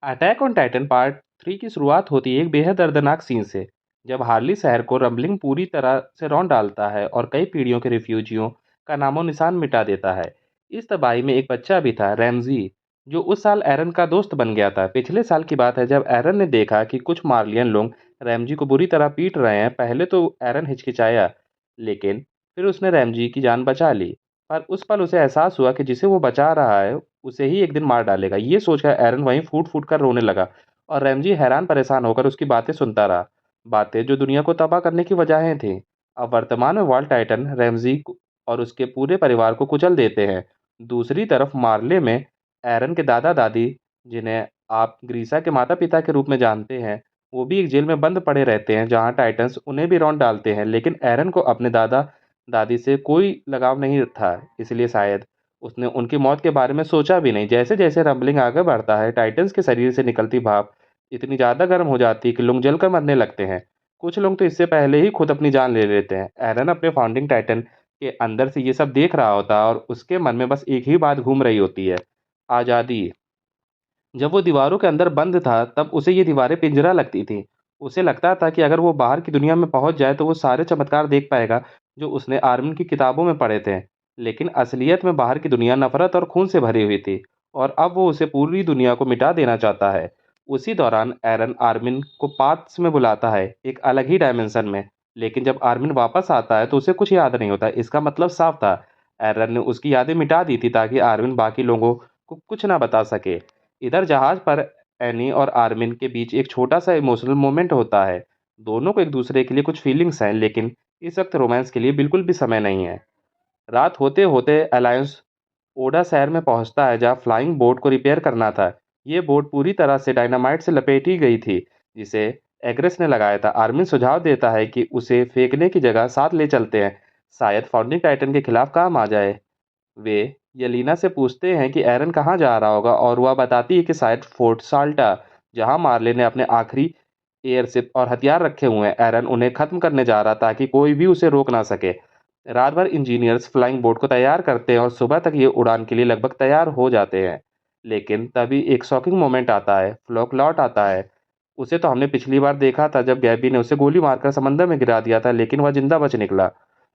अटैक ऑन टाइटन पार्ट 3 की शुरुआत होती है एक बेहद दर्दनाक सीन से, जब हार्ली शहर को रंबलिंग पूरी तरह से रौंद डालता है और कई पीढ़ियों के रिफ्यूजियों का नामो निशान मिटा देता है। इस तबाही में एक बच्चा भी था, रैमजी, जो उस साल एरन का दोस्त बन गया था। पिछले साल की बात है जब एरन ने देखा कि कुछ मार्लियन लोग रैमजी को बुरी तरह पीट रहे हैं। पहले तो एरन हिचकिचाया, लेकिन फिर उसने रैमजी की जान बचा ली। पर उस पल उसे एहसास हुआ कि जिसे वो बचा रहा है उसे ही एक दिन मार डालेगा। ये सोचकर एरन वहीं फूट-फूट कर रोने लगा और रैमजी हैरान परेशान होकर उसकी बातें सुनता रहा। बातें जो दुनिया को तबाह करने की वजहें थीं। अब वर्तमान में वॉल्ट टाइटन और उसके पूरे परिवार को कुचल देते हैं। दूसरी तरफ मार्ले में एरन के दादा-दादी, जिन्हें आप ग्रीसा के माता-पिता के रूप में जानते हैं, वो भी एक जेल में बंद पड़े रहते हैं जहाँ टाइटन्स उन्हें भी रौंद डालते हैं। लेकिन एरन को अपने दादा-दादी से कोई लगाव नहीं था, इसलिए शायद उसने उनकी मौत के बारे में सोचा भी नहीं। जैसे-जैसे रंबलिंग आगे बढ़ता है, टाइटन्स के शरीर से निकलती भाप इतनी ज़्यादा गर्म हो जाती है कि लोग जलकर मरने लगते हैं। कुछ लोग तो इससे पहले ही खुद अपनी जान ले लेते हैं। एरन अपने फाउंडिंग टाइटन के अंदर से ये सब देख रहा होता है और उसके मन में बस एक ही बात घूम रही होती है, आज़ादी। जब वो दीवारों के अंदर बंद था, तब उसे ये दीवारें पिंजरा लगती थीं। उसे लगता था कि अगर वो बाहर की दुनिया में पहुंच जाए तो वो सारे चमत्कार देख पाएगा जो उसने आर्मिन की किताबों में पढ़े थे। लेकिन असलियत में बाहर की दुनिया नफरत और खून से भरी हुई थी और अब वो उसे पूरी दुनिया को मिटा देना चाहता है। उसी दौरान एरन आर्मिन को पाथ्स में बुलाता है, एक अलग ही डायमेंशन में। लेकिन जब आर्मिन वापस आता है तो उसे कुछ याद नहीं होता। इसका मतलब साफ था, एरन ने उसकी यादें मिटा दी थी ताकि आर्मिन बाकी लोगों को कुछ ना बता सके। इधर जहाज पर एनी और आर्मिन के बीच एक छोटा सा इमोशनल मोमेंट होता है। दोनों को एक दूसरे के लिए कुछ फीलिंग्स हैं, लेकिन इस वक्त रोमांस के लिए बिल्कुल भी समय नहीं है। रात होते होते अलायंस ओडा शहर में पहुंचता है जहां फ्लाइंग बोट को रिपेयर करना था। ये बोट पूरी तरह से डायनामाइट से लपेटी गई थी, जिसे एग्रेस ने लगाया था। आर्मिन सुझाव देता है कि उसे फेंकने की जगह साथ ले चलते हैं, शायद फाउंडिंग टाइटन के खिलाफ काम आ जाए। वे यलीना से पूछते हैं कि एरन कहाँ जा रहा होगा और वह बताती है कि शायद फोर्ट साल्टा, जहां मार्ले ने अपने आखिरी एयरशिप और हथियार रखे हुए हैं। एरन उन्हें खत्म करने जा रहा ताकि कोई भी उसे रोक ना सके। रात भर इंजीनियर्स फ्लाइंग बोट को तैयार करते हैं और सुबह तक ये उड़ान के लिए लगभग तैयार हो जाते हैं। लेकिन तभी एक शॉकिंग मोमेंट आता है। फ्लॉक लौट आता है। उसे तो हमने पिछली बार देखा था जब गैबी ने उसे गोली मारकर समंदर में गिरा दिया था, लेकिन वह जिंदा बच निकला।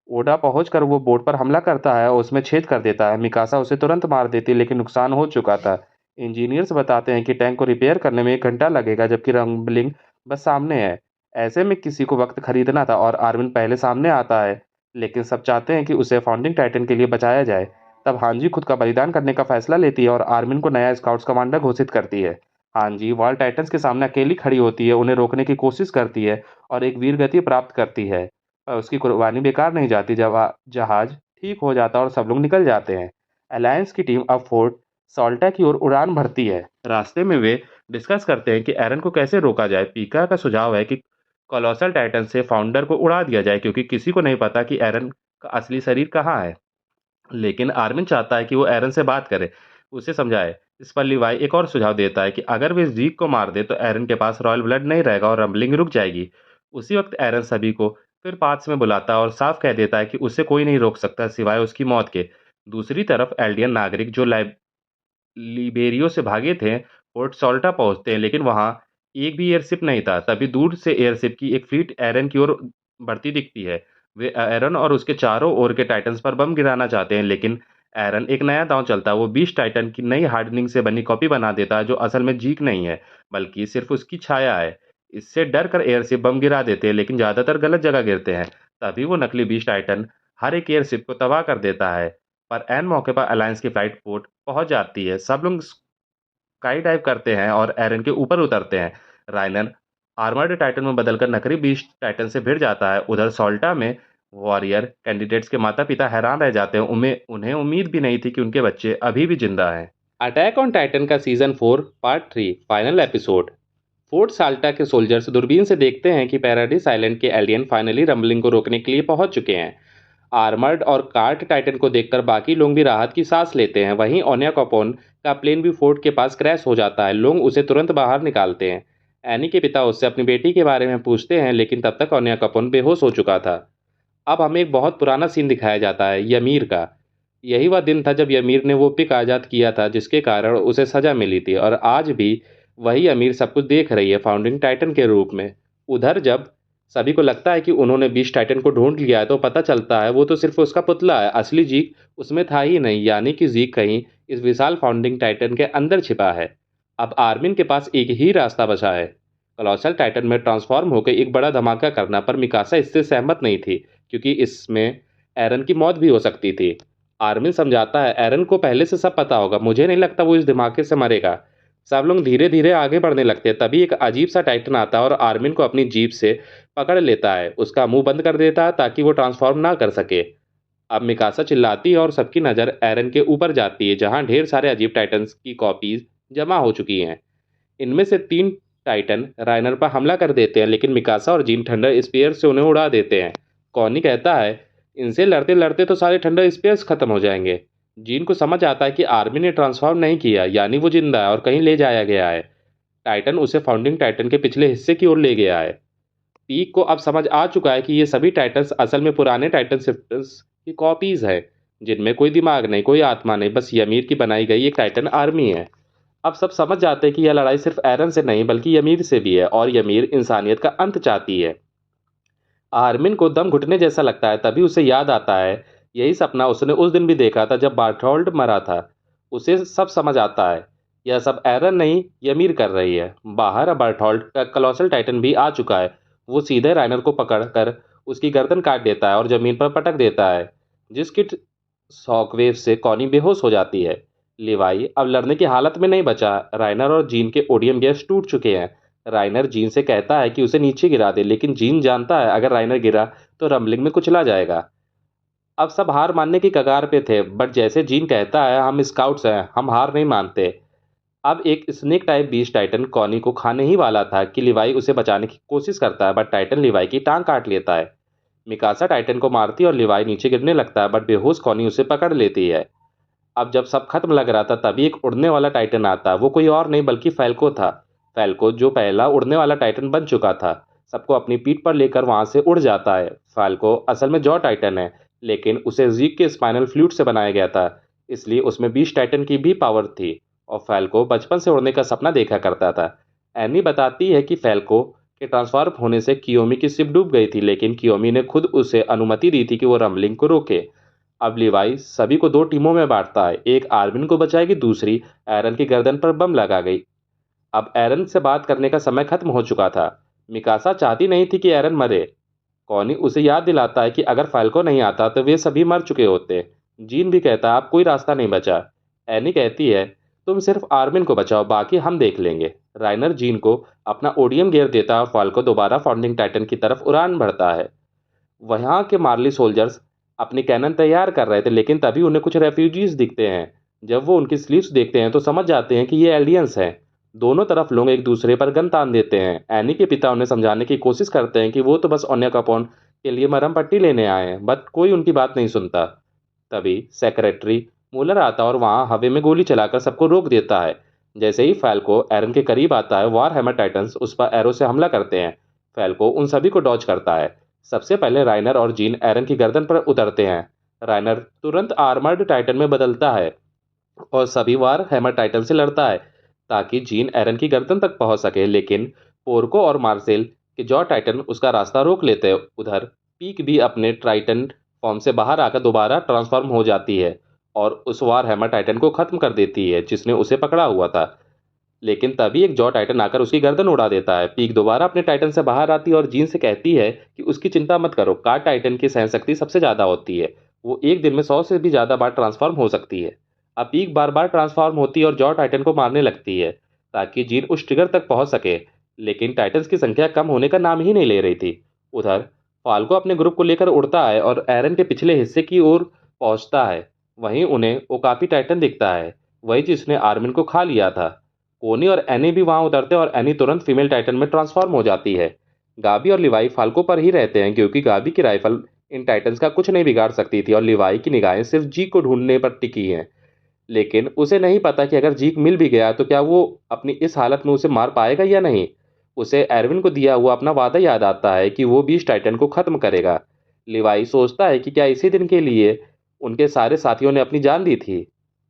ओडा पहुंचकर वो बोट पर हमला करता है और उसमें छेद कर देता है। मिकासा उसे तुरंत मार देती है, लेकिन नुकसान हो चुका था। इंजीनियर्स बताते हैं कि टैंक को रिपेयर करने में 1 घंटा लगेगा, जबकि रंबलिंग बस सामने है। ऐसे में किसी को वक्त खरीदना था और आर्मिन पहले सामने आता है, लेकिन सब चाहते हैं कि उसे फाउंडिंग टाइटन के लिए बचाया जाए। तब हांजी खुद का बलिदान करने का फैसला लेती है और आर्मिन को नया स्काउट्स कमांडर घोषित करती है। हांजी वॉल टाइटन्स के सामने अकेली खड़ी होती है, उन्हें रोकने की कोशिश करती है और एक वीर गति प्राप्त करती है। उसकी कुर्बानी बेकार नहीं जाती। जब जहाज ठीक हो जाता है और सब लोग निकल जाते हैं, अलायंस की टीम अब फोर्ट सॉल्टा की ओर उड़ान भरती है। रास्ते में वे डिस्कस करते हैं कि एरन को कैसे रोका जाए। पीका का सुझाव है कि कोलोसल टाइटन से फाउंडर को उड़ा दिया जाए, क्योंकि किसी को नहीं पता कि एरन का असली शरीर कहाँ है। लेकिन आर्मिन चाहता है कि वो एरन से बात करे, उसे समझाए। इस पर लिवाई एक और सुझाव देता है कि अगर वे जीक को मार दे तो एरन के पास रॉयल ब्लड नहीं रहेगा और रंबलिंग रुक जाएगी। उसी वक्त एरन सभी को फिर पास में बुलाता है और साफ कह देता है कि उसे कोई नहीं रोक सकता सिवाय उसकी मौत के। दूसरी तरफ एल्डियन नागरिक जो लिबेरियो से भागे थे, पोर्ट सॉल्टा पहुंचते हैं, लेकिन वहां एक भी एयरशिप नहीं था। तभी दूर से एयरशिप की एक फ्लीट एरन की ओर बढ़ती दिखती है। वे एरन और उसके चारों ओर के टाइटन्स पर बम गिराना चाहते हैं, लेकिन एरन एक नया दांव चलता है। वो 20 टाइटन की नई हार्डनिंग से बनी कॉपी बना देता है, जो असल में जीक नहीं है, बल्कि सिर्फ उसकी छाया है। इससे डर कर एयरशिप बम गिरा देते हैं, लेकिन ज़्यादातर गलत जगह गिरते हैं। तभी वो नकली 20 टाइटन हर एक एयरशिप को तबाह कर देता है। पर ऐन मौके पर अलायंस की फ्लाइट पोर्ट पहुंच जाती है। सब लोग स्काई डाइव करते हैं और एरन के ऊपर उतरते हैं। रायनर आर्मर्ड टाइटन में बदलकर नकली बीस्ट टाइटन से भिड़ जाता है। उधर सोल्टा में वॉरियर कैंडिडेट्स के माता पिता हैरान रह जाते हैं। उन्हें उम्मीद भी नहीं थी कि उनके बच्चे अभी भी जिंदा हैं। अटैक ऑन टाइटन का season 4 part 3 final episode. Fort Salta के सोल्जर्स दूरबीन से देखते हैं कि पैराडाइज आइलैंड के एलियन फाइनली रंबलिंग को रोकने के लिए पहुंच चुके हैं। आर्मर्ड और कार्ट टाइटन को देखकर बाकी लोग भी राहत की सांस लेते हैं। वहीं ओनिया कॉपोन का प्लेन भी फोर्ट के पास क्रैश हो जाता है। लोग उसे तुरंत बाहर निकालते हैं। एनी के पिता उससे अपनी बेटी के बारे में पूछते हैं, लेकिन तब तक ओनिया कॉपोन बेहोश हो चुका था। अब हमें एक बहुत पुराना सीन दिखाया जाता है, यमीर का। यही वह दिन था जब यमीर ने वो पिक आज़ाद किया था जिसके कारण उसे सज़ा मिली थी, और आज भी वही अमीर सब कुछ देख रही है, फाउंडिंग टाइटन के रूप में। उधर जब सभी को लगता है कि उन्होंने बीस्ट टाइटन को ढूंढ लिया है, तो पता चलता है वो तो सिर्फ उसका पुतला है। असली जीक उसमें था ही नहीं, यानी कि जीक कहीं इस विशाल फाउंडिंग टाइटन के अंदर छिपा है। अब आर्मिन के पास एक ही रास्ता बचा है, कॉलोसल टाइटन में ट्रांसफॉर्म होकर एक बड़ा धमाका करना। पर मिकासा इससे सहमत नहीं थी, क्योंकि इसमें एरन की मौत भी हो सकती थी। आर्मिन समझाता है एरन को पहले से सब पता होगा, मुझे नहीं लगता वो इस धमाके से मरेगा। सब लोग धीरे धीरे आगे बढ़ने लगते हैं। तभी एक अजीब सा टाइटन आता है और आर्मिन को अपनी जीप से पकड़ लेता है। उसका मुंह बंद कर देता है ताकि वो ट्रांसफॉर्म ना कर सके। अब मिकासा चिल्लाती है और सबकी नज़र एरन के ऊपर जाती है, जहां ढेर सारे अजीब टाइटन्स की कॉपीज जमा हो चुकी हैं। इनमें से 3 टाइटन राइनर पर हमला कर देते हैं, लेकिन मिकासा और जीन थंडर स्पीयर से उन्हें उड़ा देते हैं। कॉनी कहता है इनसे लड़ते लड़ते तो सारे थंडर स्पीयर्स खत्म हो जाएंगे। जीन को समझ आता है कि आर्मी ने ट्रांसफॉर्म नहीं किया, यानी वो जिंदा है और कहीं ले जाया गया है। टाइटन उसे फाउंडिंग टाइटन के पिछले हिस्से की ओर ले गया है। पीक को अब समझ आ चुका है कि ये सभी टाइटन्स असल में पुराने टाइटन शिफ्टर्स की कॉपीज है, जिनमें कोई दिमाग नहीं, कोई आत्मा नहीं, बस यमीर की बनाई गई एक टाइटन आर्मी है। अब सब समझ जाते हैं कि यह लड़ाई सिर्फ एरन से नहीं बल्कि यमीर से भी है, और यमीर इंसानियत का अंत चाहती है। आर्मिन को दम घुटने जैसा लगता है। तभी उसे याद आता है यही सपना उसने उस दिन भी देखा था जब बार्थोल्ड मरा था। उसे सब समझ आता है, यह सब एरन नहीं यमीर कर रही है। बाहर अब बार्थोल्ड का कलोसल टाइटन भी आ चुका है। वो सीधे राइनर को पकड़ कर उसकी गर्दन काट देता है और जमीन पर पटक देता है, जिसकी शॉकवेव से कॉनी बेहोश हो जाती है। लिवाई अब लड़ने की हालत में नहीं बचा। राइनर और जीन के ओडियम गैस टूट चुके हैं। राइनर जीन से कहता है कि उसे नीचे गिरा दे, लेकिन जीन जानता है अगर राइनर गिरा तो रंबलिंग में कुचला जाएगा। अब सब हार मानने की कगार पे थे, बट जैसे जीन कहता है हम स्काउट्स हैं, हम हार नहीं मानते। अब एक snake type beast Titan Connie को खाने ही वाला था कि लिवाई उसे बचाने की कोशिश करता है, बट टाइटन लिवाई की टांग काट लेता है। मिकासा टाइटन को मारती और लिवाई नीचे गिरने लगता है, बट बेहोश कॉनी उसे पकड़ लेती है। अब जब सब खत्म लग रहा था, तभी एक उड़ने वाला टाइटन आता। वो कोई और नहीं बल्कि फैल्को था। फैल्को जो पहला उड़ने वाला टाइटन बन चुका था, सबको अपनी पीठ पर लेकर वहां से उड़ जाता है। फैल्को असल में जॉ टाइटन है, लेकिन उसे जीक के स्पाइनल फ्लूइड से बनाया गया था, इसलिए उसमें बीस्ट टाइटन की भी पावर थी। और फैल्को बचपन से उड़ने का सपना देखा करता था। एनी बताती है कि फैल्को के ट्रांसफॉर्म होने से कियोमी की शिप डूब गई थी, लेकिन कियोमी ने खुद उसे अनुमति दी थी कि वो रंबलिंग को रोके। अब लिवाई सभी को 2 टीमों में बांटता है, एक आर्मिन को बचाएगी, दूसरी एरन की गर्दन पर बम लगा गई। अब एरन से बात करने का समय खत्म हो चुका था। मिकासा चाहती नहीं थी कि एरन मरे। कॉनी उसे याद दिलाता है कि अगर फाल्को नहीं आता तो वे सभी मर चुके होते। जीन भी कहता है अब कोई रास्ता नहीं बचा। एनी कहती है तुम सिर्फ आर्मिन को बचाओ, बाकी हम देख लेंगे। राइनर जीन को अपना ओडियम गियर देता है और फाल्को दोबारा फाउंडिंग टाइटन की तरफ उड़ान भरता है। वहाँ के मार्ली सोल्जर्स अपनी कैनन तैयार कर रहे थे, लेकिन तभी उन्हें कुछ रेफ्यूजीज दिखते हैं। जब वो उनकी स्लीव्स देखते हैं तो समझ जाते हैं कि ये एलियंस हैं। दोनों तरफ लोग एक दूसरे पर गन तान देते हैं। एनी के पिता उन्हें समझाने की कोशिश करते हैं कि वो तो बस ओनिया कापोन के लिए मरहम पट्टी लेने आए हैं, बट कोई उनकी बात नहीं सुनता। तभी सेक्रेटरी मूलर आता और वहां हवा में गोली चलाकर सबको रोक देता है। जैसे ही फैल्को एरन के करीब आता है, वार हैमर टाइटन्स उस पर एरो से हमला करते हैं। फैल्को उन सभी को डॉज करता है। सबसे पहले राइनर और जीन एरन की गर्दन पर उतरते हैं। राइनर तुरंत आर्मर्ड टाइटन में बदलता है और सभी वार हैमर टाइटन से लड़ता है। ताकि जीन एरन की गर्दन तक पहुंच सके, लेकिन पोर्को और मार्सेल के जॉ टाइटन उसका रास्ता रोक लेते हैं। उधर पीक भी अपने टाइटन फॉर्म से बाहर आकर दोबारा ट्रांसफॉर्म हो जाती है और उस वार हैमर टाइटन को खत्म कर देती है जिसने उसे पकड़ा हुआ था। लेकिन तभी एक जॉ टाइटन आकर उसकी गर्दन उड़ा देता है। पीक दोबारा अपने टाइटन से बाहर आती है और जीन से कहती है कि उसकी चिंता मत करो, कार टाइटन की सहन शक्ति सबसे ज्यादा होती है, वो एक दिन में 100 से भी ज्यादा बार ट्रांसफॉर्म हो सकती है। अब पीक बार बार ट्रांसफॉर्म होती है और जॉ टाइटन को मारने लगती है ताकि जीन उस ट्रिगर तक पहुंच सके, लेकिन टाइटन्स की संख्या कम होने का नाम ही नहीं ले रही थी। उधर फाल्को अपने ग्रुप को लेकर उड़ता है और एरन के पिछले हिस्से की ओर पहुंचता है। वहीं उन्हें ओकापी टाइटन दिखता है, वही जिसने आर्मिन को खा लिया था। कोनी और एनी भी वहां उतरते हैं और एनी तुरंत फीमेल टाइटन में ट्रांसफॉर्म हो जाती है। गाबी और लिवाई फाल्को पर ही रहते हैं क्योंकि गाबी की राइफल इन टाइटन्स का कुछ नहीं बिगाड़ सकती थी और लिवाई की निगाहें सिर्फ जी को ढूंढने पर टिकी हैं। लेकिन उसे नहीं पता कि अगर जीक मिल भी गया तो क्या वो अपनी इस हालत में उसे मार पाएगा या नहीं। उसे एरविन को दिया हुआ अपना वादा याद आता है कि वो बीस्ट टाइटन को खत्म करेगा। लिवाई सोचता है कि क्या इसी दिन के लिए उनके सारे साथियों ने अपनी जान दी थी।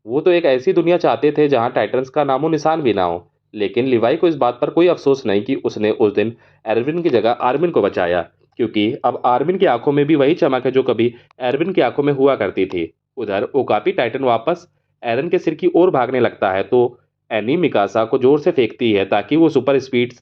वो तो एक ऐसी दुनिया चाहते थे जहां टाइटन्स का नामो निशान भी ना हो। लेकिन लिवाई को इस बात पर कोई अफसोस नहीं कि उसने उस दिन एरविन की जगह आर्मिन को बचाया, क्योंकि अब आर्मिन की आंखों में भी वही चमक है जो कभी एरविन की आंखों में हुआ करती थी। उधर ओकापी टाइटन वापस एरन के सिर की ओर भागने लगता है तो एनी मिकासा को जोर से फेंकती है ताकि वो सुपर स्पीड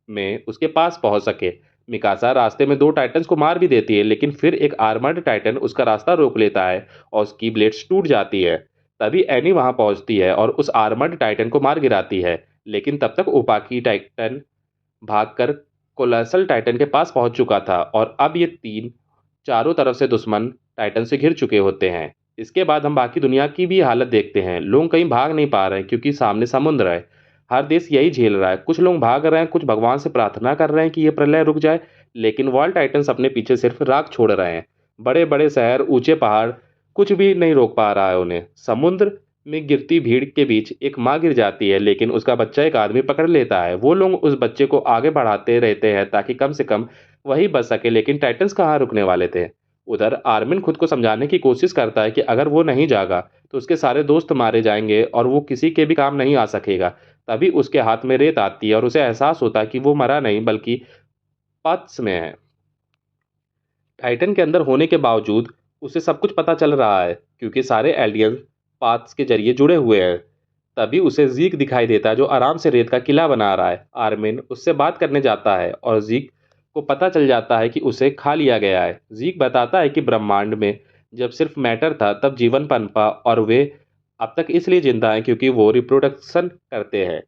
में उसके पास पहुंच सके। मिकासा रास्ते में दो टाइटन्स को मार भी देती है, लेकिन फिर एक आर्मर्ड टाइटन उसका रास्ता रोक लेता है और उसकी ब्लेड्स टूट जाती है। तभी एनी वहां पहुंचती है और उस आर्मर्ड टाइटन को मार गिराती है, लेकिन तब तक ओपाकी टाइटन भागकर कोलोसल टाइटन के पास पहुंच चुका था और अब ये तीन चारों तरफ से दुश्मन टाइटन से घिर चुके होते हैं। इसके बाद हम बाकी दुनिया की भी हालत देखते हैं। लोग कहीं भाग नहीं पा रहे हैं क्योंकि सामने समुद्र है। हर देश यही झेल रहा है। कुछ लोग भाग रहे हैं, कुछ भगवान से प्रार्थना कर रहे हैं कि ये प्रलय रुक जाए, लेकिन वॉल टाइटन्स अपने पीछे सिर्फ राख छोड़ रहे हैं। बड़े बड़े शहर, ऊंचे पहाड़, कुछ भी नहीं रोक पा रहा है उन्हें। समुद्र में गिरती भीड़ के बीच एक माँ गिर जाती है, लेकिन उसका बच्चा एक आदमी पकड़ लेता है। वो लोग उस बच्चे को आगे बढ़ाते रहते हैं ताकि कम से कम वही बच सके, लेकिन टाइटन्स कहाँ रुकने वाले थे। उधर आर्मिन खुद को समझाने की कोशिश करता है कि अगर वो नहीं जागा तो उसके सारे दोस्त मारे जाएंगे और वो किसी के भी काम नहीं आ सकेगा। तभी उसके हाथ में रेत आती है और उसे एहसास होता है कि वो मरा नहीं बल्कि पथ्स में है। टाइटन के अंदर होने के बावजूद उसे सब कुछ पता चल रहा है क्योंकि सारे एलियन पाथ्स के जरिए जुड़े हुए हैं। तभी उसे जीक दिखाई देता है जो आराम से रेत का किला बना रहा है। आर्मिन उससे बात करने जाता है और जीक को पता चल जाता है कि उसे खा लिया गया है। जीक बताता है कि ब्रह्मांड में जब सिर्फ मैटर था तब जीवन पनपा और वे अब तक इसलिए जिंदा हैं क्योंकि वो रिप्रोडक्शन करते हैं।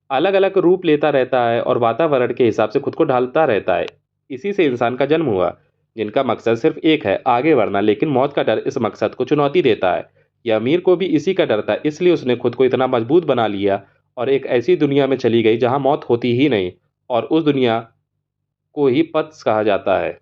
अलग अलग रूप लेता रहता है और वातावरण के हिसाब से खुद को ढालता रहता है। इसी से इंसान का जन्म हुआ, जिनका मकसद सिर्फ एक है, आगे बढ़ना। लेकिन मौत का डर इस मकसद को चुनौती देता है। यमीर को भी इसी का डर था, इसलिए उसने खुद को इतना मजबूत बना लिया और एक ऐसी दुनिया में चली गई जहां मौत होती ही नहीं, और उस दुनिया को ही पथ्स कहा जाता है।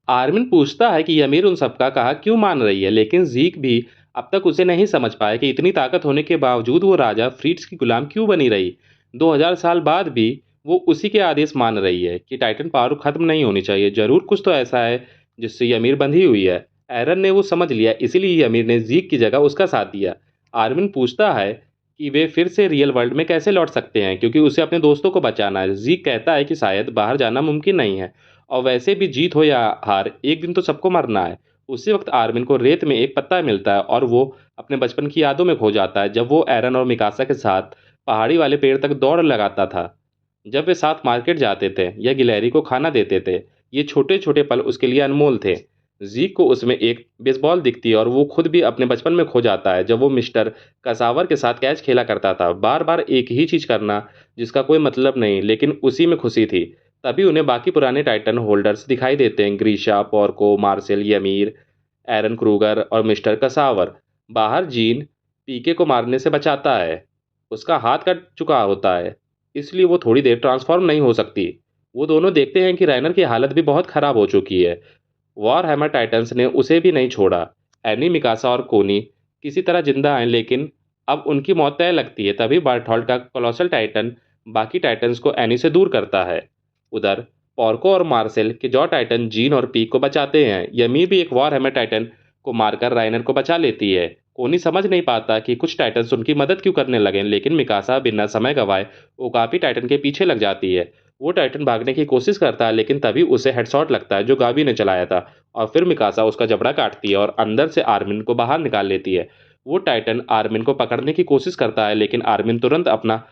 आर्मिन पूछता है कि यमीर उन सबका कहा क्यों मान रही है, लेकिन जीक भी अब तक उसे नहीं समझ पाया कि इतनी ताकत होने के बावजूद वो राजा फ्रीट्स की गुलाम क्यों बनी रही। 2000 साल बाद भी वो उसी के आदेश मान रही है कि टाइटन पावर खत्म नहीं होनी चाहिए। जरूर कुछ तो ऐसा है जिससे यमीर बंधी हुई है। एरन ने वो समझ लिया, इसीलिए यमीर ने जीक की जगह उसका साथ दिया। आर्मिन पूछता है कि वे फिर से रियल वर्ल्ड में कैसे लौट सकते हैं क्योंकि उसे अपने दोस्तों को बचाना है। जीक कहता है कि शायद बाहर जाना मुमकिन नहीं है और वैसे भी जीत हो या हार, एक दिन तो सबको मरना है। उसी वक्त आर्मिन को रेत में एक पत्ता मिलता है और वो अपने बचपन की यादों में खो जाता है जब वो एरन और मिकासा के साथ पहाड़ी वाले पेड़ तक दौड़ लगाता था, जब वे साथ मार्केट जाते थे या गिलहरी को खाना देते थे। ये छोटे छोटे पल उसके लिए अनमोल थे। जीक को उसमें एक बेसबॉल दिखती है और वो खुद भी अपने बचपन में खो जाता है जब वो मिस्टर कसावर के साथ कैच खेला करता था। बार बार एक ही चीज करना जिसका कोई मतलब नहीं, लेकिन उसी में खुशी थी। तभी उन्हें बाकी पुराने टाइटन होल्डर्स दिखाई देते हैं, ग्रीशा, पोर्को, मार्सेल, यमीर, एरन क्रूगर और मिस्टर कसावर। बाहर जीन पीके को मारने से बचाता है। उसका हाथ कट चुका होता है, इसलिए वो थोड़ी देर ट्रांसफॉर्म नहीं हो सकती। वो दोनों देखते हैं कि राइनर की हालत भी बहुत खराब हो चुकी है। वॉर हैमर टाइटन्स ने उसे भी नहीं छोड़ा। एनी, मिकासा और कोनी किसी तरह जिंदा हैं, लेकिन अब उनकी मौत तय लगती है। तभी बार्थोल्ट का कोलोसल टाइटन बाकी टाइटन्स को एनी से दूर करता है। उधर पोर्को और मार्सेल के जॉ टाइटन जीन और पीक को बचाते हैं। यमी भी एक वॉर हैमर टाइटन को मारकर राइनर को बचा लेती है। कोनी समझ नहीं पाता कि कुछ टाइटन्स उनकी मदद क्यों करने लगे, लेकिन मिकासा बिना समय गंवाए ओकापी टाइटन के पीछे लग जाती है। वो टाइटन भागने की कोशिश करता है, लेकिन तभी उसे हेडशॉट लगता है जो गाबी ने चलाया था, और फिर मिकासा उसका जबड़ा काटती है और अंदर से आर्मिन को बाहर निकाल लेती है। वो टाइटन आर्मिन को पकड़ने की कोशिश करता है, लेकिन आर्मिन तुरंत अपना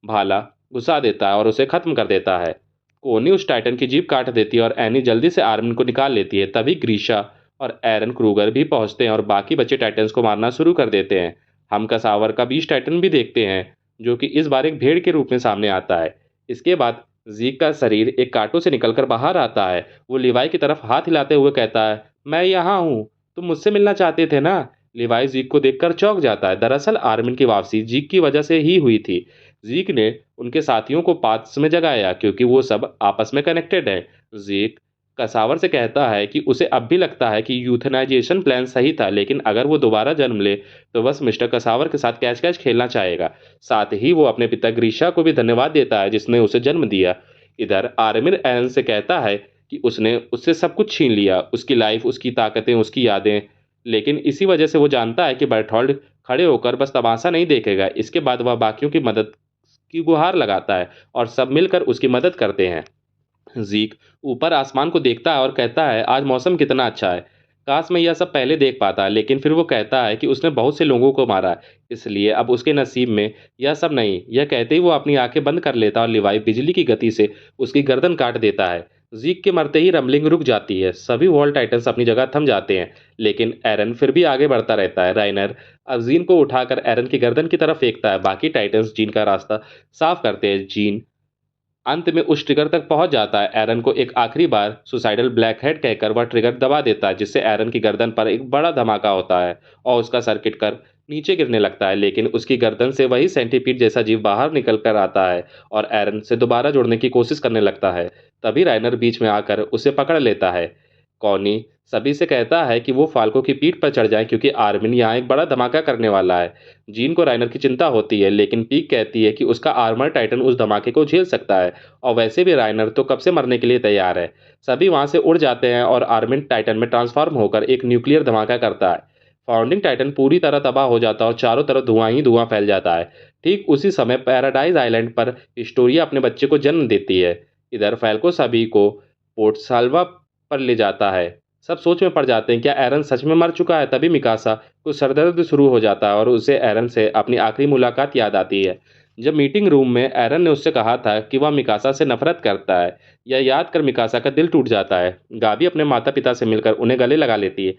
भाला घुसा देता है और उसे खत्म कर देता है। कोनी उस टाइटन की जीभ काट देती है और एनी जल्दी से आर्मिन को निकाल लेती है। तभी ग्रीशा और एरन क्रूगर भी पहुंचते हैं और बाकी बचे टाइटन्स को मारना शुरू कर देते हैं। हम कसावर का बीच टाइटन भी देखते हैं, जो कि इस बार एक भेड़ के रूप में सामने आता है। इसके बाद जीक का शरीर एक कांटों से निकलकर बाहर आता है। वो लिवाई की तरफ हाथ हिलाते हुए कहता है, मैं यहाँ हूँ, तुम मुझसे मिलना चाहते थे ना। लिवाई जीक को देखकर चौंक जाता है। दरअसल आर्मिन की वापसी जीक की वजह से ही हुई थी। जीक ने उनके साथियों को पास में जगाया क्योंकि वो सब आपस में कनेक्टेड हैं। जीक कसावर से कहता है कि उसे अब भी लगता है कि यूथनाइजेशन प्लान सही था, लेकिन अगर वो दोबारा जन्म ले तो बस मिस्टर कसावर के साथ कैच कैच खेलना चाहेगा। साथ ही वो अपने पिता ग्रीशा को भी धन्यवाद देता है जिसने उसे जन्म दिया। इधर आर्मिन एरन से कहता है कि उसने उससे सब कुछ छीन लिया, उसकी लाइफ, उसकी ताकतें, उसकी यादें, लेकिन इसी वजह से वो जानता है कि बर्टोल्ड खड़े होकर बस तमाशा नहीं देखेगा। इसके बाद वह बाकियों की मदद की गुहार लगाता है और सब मिलकर उसकी मदद करते हैं। जीक ऊपर आसमान को देखता है और कहता है, आज मौसम कितना अच्छा है, काश मैं यह सब पहले देख पाता। लेकिन फिर वो कहता है कि उसने बहुत से लोगों को मारा, इसलिए अब उसके नसीब में यह सब नहीं। यह कहते ही वो अपनी आंखें बंद कर लेता है और लिवाई बिजली की गति से उसकी गर्दन काट देता है। जीक के मरते ही रमलिंग रुक जाती है। सभी वॉल टाइटन्स अपनी जगह थम जाते हैं, लेकिन एरन फिर भी आगे बढ़ता रहता है। राइनर अब जीन को उठाकर एरन की गर्दन की तरफ फेंकता है। बाकी टाइटन्स जीन का रास्ता साफ करते हैं। जीन अंत में उस ट्रिगर तक पहुंच जाता है। एरन को एक आखिरी बार सुसाइडल ब्लैक हेड कहकर वह ट्रिगर दबा देता है, जिससे एरन की गर्दन पर एक बड़ा धमाका होता है और उसका सर्किट कर नीचे गिरने लगता है। लेकिन उसकी गर्दन से वही सेंटीपीड जैसा जीव बाहर निकल कर आता है और एरन से दोबारा जुड़ने की कोशिश करने लगता है। तभी राइनर बीच में आकर उसे पकड़ लेता है। कॉनी सभी से कहता है कि वो फाल्को की पीठ पर चढ़ जाएं क्योंकि आर्मिन यहाँ एक बड़ा धमाका करने वाला है। जीन को राइनर की चिंता होती है, लेकिन पीक कहती है कि उसका आर्मर टाइटन उस धमाके को झेल सकता है और वैसे भी राइनर तो कब से मरने के लिए तैयार है। सभी वहां से उड़ जाते हैं और आर्मिन टाइटन में ट्रांसफॉर्म होकर एक न्यूक्लियर धमाका करता है। फाउंडिंग टाइटन पूरी तरह तबाह हो जाता है और चारों तरफ धुआं ही धुआं फैल जाता है। ठीक उसी समय पैराडाइज आइलैंड पर हिस्टोरिया अपने बच्चे को जन्म देती है। इधर फैल्को सभी को पोर्ट साल्वा पर ले जाता है। सब सोच में पड़ जाते हैं, क्या एरन सच में मर चुका है। तभी मिकासा को सरदर्द शुरू हो जाता है और उसे एरन से अपनी आखिरी मुलाकात याद आती है, जब मीटिंग रूम में एरन ने उससे कहा था कि वह मिकासा से नफरत करता है। यह याद कर मिकासा का दिल टूट जाता है। गाबी अपने माता पिता से मिलकर उन्हें गले लगा लेती है।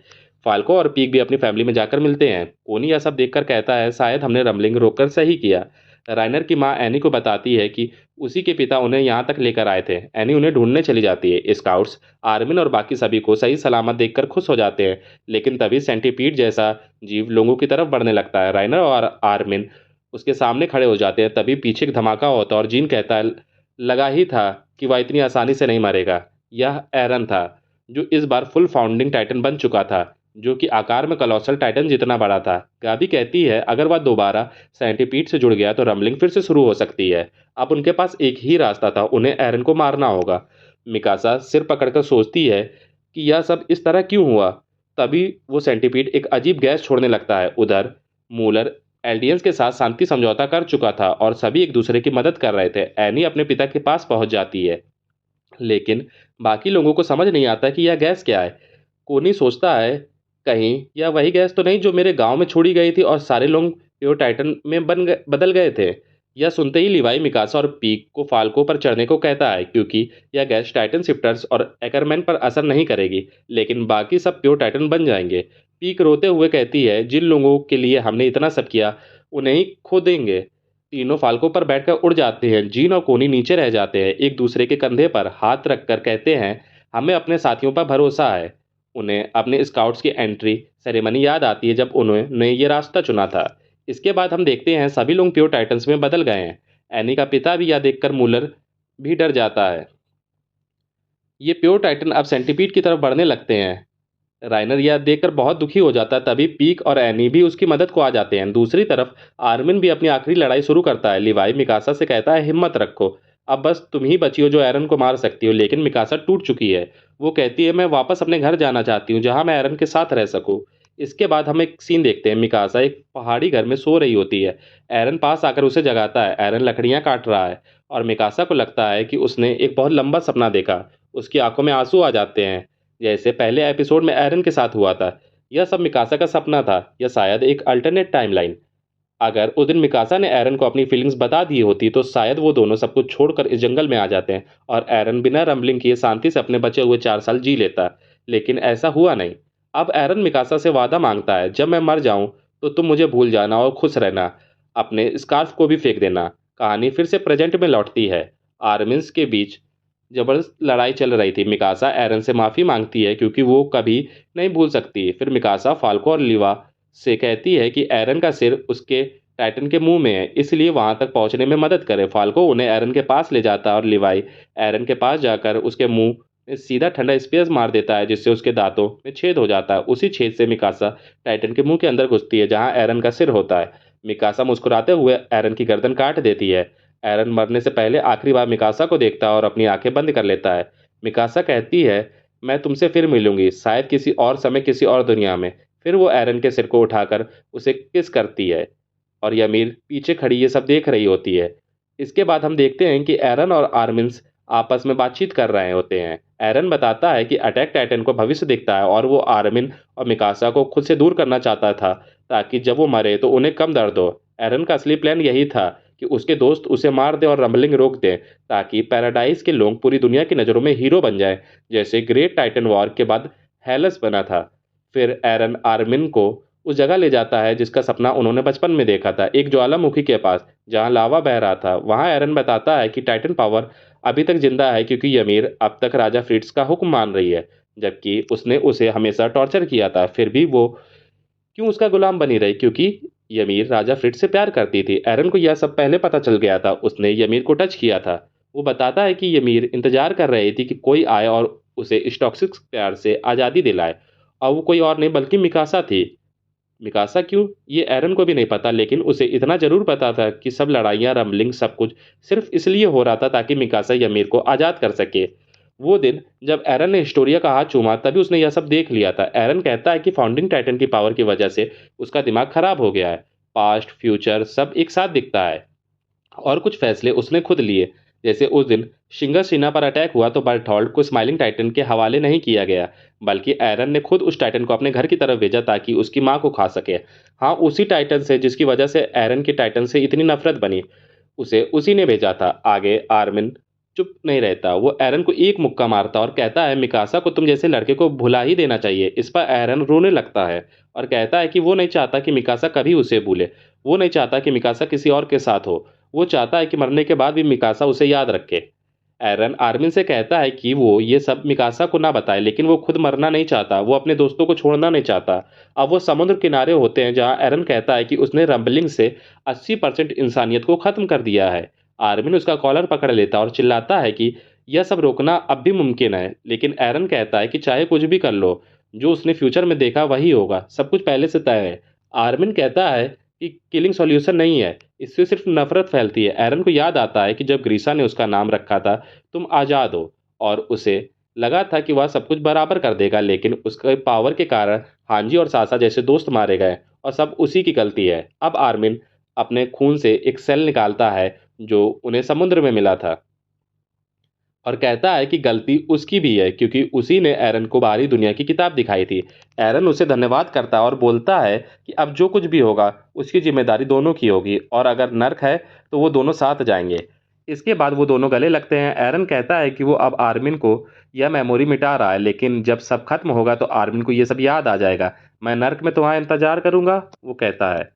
फाल्को और पीक भी अपनी फैमिली में जाकर मिलते हैं। कोनी यह सब देखकर कहता है, शायद हमने रमलिंग रोककर सही किया। राइनर की मां एनी को बताती है कि उसी के पिता उन्हें यहाँ तक लेकर आए थे। एनी उन्हें ढूंढने चली जाती है। स्काउट्स आर्मिन और बाकी सभी को सही सलामत देखकर खुश हो जाते हैं, लेकिन तभी सेंटीपीड जैसा जीव लोगों की तरफ बढ़ने लगता है। राइनर और आर्मिन उसके सामने खड़े हो जाते हैं। तभी पीछे एक धमाका होता है और जीन कहता है, लगा ही था कि वह इतनी आसानी से नहीं मरेगा। यह एरन था, जो इस बार फुल फाउंडिंग टाइटन बन चुका था, जो कि आकार में कलोसल टाइटन जितना बड़ा था। गाबी कहती है, अगर वह दोबारा सेंटीपीड से जुड़ गया तो रमलिंग फिर से शुरू हो सकती है। अब उनके पास एक ही रास्ता था, उन्हें एरन को मारना होगा। मिकासा सिर पकड़कर सोचती है कि यह सब इस तरह क्यों हुआ। तभी वो सेंटीपीड एक अजीब गैस छोड़ने लगता है। उधर मूलर एल्डियंस के साथ शांति समझौता कर चुका था और सभी एक दूसरे की मदद कर रहे थे। एनी अपने पिता के पास पहुंच जाती है, लेकिन बाकी लोगों को समझ नहीं आता कि यह गैस क्या है। कोनी सोचता है, कहीं यह वही गैस तो नहीं जो मेरे गांव में छोड़ी गई थी और सारे लोग प्योर टाइटन में बदल गए थे। यह सुनते ही लिवाई मिकासा और पीक को फाल्को पर चढ़ने को कहता है, क्योंकि यह गैस टाइटन शिफ्टर्स और एकरमैन पर असर नहीं करेगी, लेकिन बाकी सब प्योर टाइटन बन जाएंगे। पीक रोते हुए कहती है, जिन लोगों के लिए हमने इतना सब किया उन्हें ही खो देंगे। तीनों फाल्को पर बैठकर उड़ जाते हैं। जीन और कोनी नीचे रह जाते हैं। एक दूसरे के कंधे पर हाथ रखकर कहते हैं, हमें अपने साथियों पर भरोसा है। उन्हें अपने स्काउट्स की एंट्री सेरेमनी याद आती है, जब उन्होंने ये रास्ता चुना था। इसके बाद हम देखते हैं सभी लोग प्योर टाइटन्स में बदल गए हैं। एनी का पिता भी यह देखकर मूलर भी डर जाता है। ये प्योर टाइटन अब सेंटीपीड की तरफ बढ़ने लगते हैं। राइनर यह देखकर बहुत दुखी हो जाता है। तभी पीक और एनी भी उसकी मदद को आ जाते हैं। दूसरी तरफ आर्मिन भी अपनी आखिरी लड़ाई शुरू करता है। लिवाई मिकासा से कहता है, हिम्मत रखो, अब बस तुम ही बची हो जो एरन को मार सकती हो। लेकिन मिकासा टूट चुकी है। वो कहती है, मैं वापस अपने घर जाना चाहती हूँ, जहाँ मैं एरन के साथ रह सकूँ। इसके बाद हम एक सीन देखते हैं, मिकासा एक पहाड़ी घर में सो रही होती है। एरन पास आकर उसे जगाता है। एरन लकड़ियां काट रहा है और मिकासा को लगता है कि उसने एक बहुत लंबा सपना देखा। उसकी आंखों में आंसू आ जाते हैं, जैसे पहले एपिसोड में एरन के साथ हुआ था। यह सब मिकासा का सपना था या शायद एक अल्टरनेट टाइमलाइन। अगर उस दिन मिकासा ने एरन को अपनी फीलिंग्स बता दी होती तो शायद वो दोनों सब कुछ छोड़कर इस जंगल में आ जाते हैं और एरन बिना रंबलिंग किए शांति से अपने बचे हुए 4 साल जी लेता। लेकिन ऐसा हुआ नहीं। अब एरन मिकासा से वादा मांगता है, जब मैं मर जाऊं तो तुम मुझे भूल जाना और खुश रहना। अपने स्कार्फ को भी फेंक देना। कहानी फिर से प्रेजेंट में लौटती है। आर्मिन्स के बीच जबरदस्त लड़ाई चल रही थी। मिकासा एरन से माफी मांगती है क्योंकि वो कभी नहीं भूल सकती। फिर मिकासा फाल्को और लिवा से कहती है कि एरन का सिर उसके टाइटन के मुंह में है, इसलिए वहां तक पहुंचने में मदद करे। फाल्को उन्हें एरन के पास ले जाता है और लिवाई एरन के पास जाकर उसके मुंह में सीधा ठंडा स्पेस मार देता है, जिससे उसके दांतों में छेद हो जाता है। उसी छेद से मिकासा टाइटन के मुंह के अंदर घुसती है जहां एरन का सिर होता है। मिकासा मुस्कुराते हुए एरन की गर्दन काट देती है। एरन मरने से पहले आखिरी बार मिकासा को देखता है और अपनी आंखें बंद कर लेता है। मिकासा कहती है, मैं तुमसे फिर मिलूंगी, शायद किसी और समय किसी और दुनिया में। फिर वो एरन के सिर को उठाकर उसे किस करती है और यमीर पीछे खड़ी ये सब देख रही होती है। इसके बाद हम देखते हैं कि एरन और आर्मिन्स आपस में बातचीत कर रहे होते हैं। एरन बताता है कि अटैक टाइटन को भविष्य दिखता है और वो आर्मिन और मिकासा को खुद से दूर करना चाहता था ताकि जब वो मरे तो उन्हें कम दर्द हो। एरन का असली प्लान यही था कि उसके दोस्त उसे मार दें और रंबलिंग रोक दें ताकि पैराडाइज के लोग पूरी दुनिया की नज़रों में हीरो बन जाएं, जैसे ग्रेट टाइटन वॉर के बाद हेलस बना था। फिर एरन आर्मिन को उस जगह ले जाता है जिसका सपना उन्होंने बचपन में देखा था, एक ज्वालामुखी के पास जहां लावा बह रहा था। वहां एरन बताता है कि टाइटन पावर अभी तक जिंदा है क्योंकि ymir अब तक राजा फ्रिट्ज का हुक्म मान रही है, जबकि उसने उसे हमेशा टॉर्चर किया था। फिर भी वो क्यों उसका गुलाम बनी रही? क्योंकि ymir राजा फ्रिट्ज से प्यार करती थी। एरन को यह सब पहले पता चल गया था। उसने ymir को टच किया था। वो बताता है कि ymir इंतजार कर रही थी कि कोई आए और उसे इस टॉक्सिक प्यार से आज़ादी दिलाए, और वो कोई और नहीं बल्कि मिकासा थी। मिकासा क्यों, ये एरन को भी नहीं पता, लेकिन उसे इतना जरूर पता था कि सब लड़ाइयाँ, रंबलिंग, सब कुछ सिर्फ इसलिए हो रहा था ताकि मिकासा ymir को आज़ाद कर सके। वो दिन जब एरन ने हिस्टोरिया का हाथ चूमा तभी उसने यह सब देख लिया था। एरन कहता है कि फाउंडिंग टाइटन की पावर की वजह से उसका दिमाग खराब हो गया है। पास्ट फ्यूचर सब एक साथ दिखता है और कुछ फैसले उसने खुद लिए। जैसे उस दिन शिंगरशीना पर अटैक हुआ तो बर्टहोल्ड को स्माइलिंग टाइटन के हवाले नहीं किया गया, बल्कि एरन ने खुद उस टाइटन को अपने घर की तरफ भेजा ताकि उसकी मां को खा सके। हाँ, उसी टाइटन से जिसकी वजह से एरन की टाइटन से इतनी नफरत बनी, उसे उसी ने भेजा था। आगे आर्मिन चुप नहीं रहता। वो एरन को एक मुक्का मारता और कहता है, मिकासा को तुम जैसे लड़के को भुला ही देना चाहिए। इस पर एरन रोने लगता है और कहता है कि वो नहीं चाहता कि मिकासा कभी उसे भूले। वो नहीं चाहता कि मिकासा किसी और के साथ हो। वो चाहता है कि मरने के बाद भी मिकासा उसे याद रखे। एरन आर्मिन से कहता है कि वो ये सब मिकासा को ना बताए, लेकिन वो खुद मरना नहीं चाहता। वो अपने दोस्तों को छोड़ना नहीं चाहता। अब वो समुद्र किनारे होते हैं जहां एरन कहता है कि उसने रंबलिंग से 80% इंसानियत को खत्म कर दिया है। आर्मिन उसका कॉलर पकड़ लेता और चिल्लाता है कि यह सब रोकना अब भी मुमकिन है, लेकिन एरन कहता है कि चाहे कुछ भी कर लो, जो उसने फ्यूचर में देखा वही होगा, सब कुछ पहले से तय है। आर्मिन कहता है कि किलिंग सॉल्यूशन नहीं है, इससे सिर्फ नफरत फैलती है। एरन को याद आता है कि जब ग्रीसा ने उसका नाम रखा था तुम आज़ाद हो, और उसे लगा था कि वह सब कुछ बराबर कर देगा, लेकिन उसके पावर के कारण हांजी और सासा जैसे दोस्त मारे गए और सब उसी की गलती है। अब आर्मिन अपने खून से एक सेल निकालता है जो उन्हें समुद्र में मिला था और कहता है कि गलती उसकी भी है क्योंकि उसी ने एरन को बाहरी दुनिया की किताब दिखाई थी। एरन उसे धन्यवाद करता है और बोलता है कि अब जो कुछ भी होगा उसकी जिम्मेदारी दोनों की होगी, और अगर नर्क है तो वो दोनों साथ जाएंगे। इसके बाद वो दोनों गले लगते हैं। एरन कहता है कि वो अब आर्मिन को यह मेमोरी मिटा रहा है, लेकिन जब सब खत्म होगा तो आर्मिन को ये सब याद आ जाएगा। मैं नर्क में तुम्हारा इंतजार करूंगा, वो कहता है।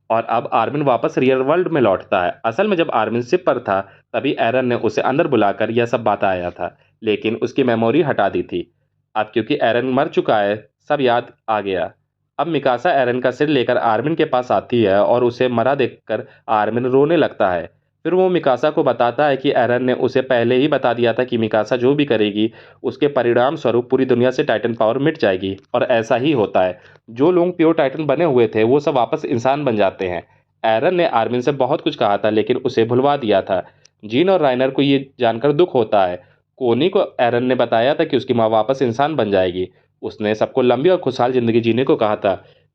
और अब आर्मिन वापस रियल वर्ल्ड में लौटता है। असल में जब आर्मिन शिप पर था तभी एरन ने उसे अंदर बुलाकर यह सब बताया था, लेकिन उसकी मेमोरी हटा दी थी। अब क्योंकि एरन मर चुका है, सब याद आ गया। अब मिकासा एरन का सिर लेकर आर्मिन के पास आती है और उसे मरा देखकर आर्मिन रोने लगता है। फिर वो मिकासा को बताता है कि एरन ने उसे पहले ही बता दिया था कि मिकासा जो भी करेगी उसके परिणाम स्वरूप पूरी दुनिया से टाइटन पावर मिट जाएगी, और ऐसा ही होता है। जो लोग प्योर टाइटन बने हुए थे वो सब वापस इंसान बन जाते हैं। एरन ने आर्मिन से बहुत कुछ कहा था लेकिन उसे भुलवा दिया था। जीन और राइनर को ये जानकर दुख होता है। कोनी को एरन ने बताया था कि उसकी माँ वापस इंसान बन जाएगी। उसने सबको लंबी और खुशहाल ज़िंदगी जीने को कहा था।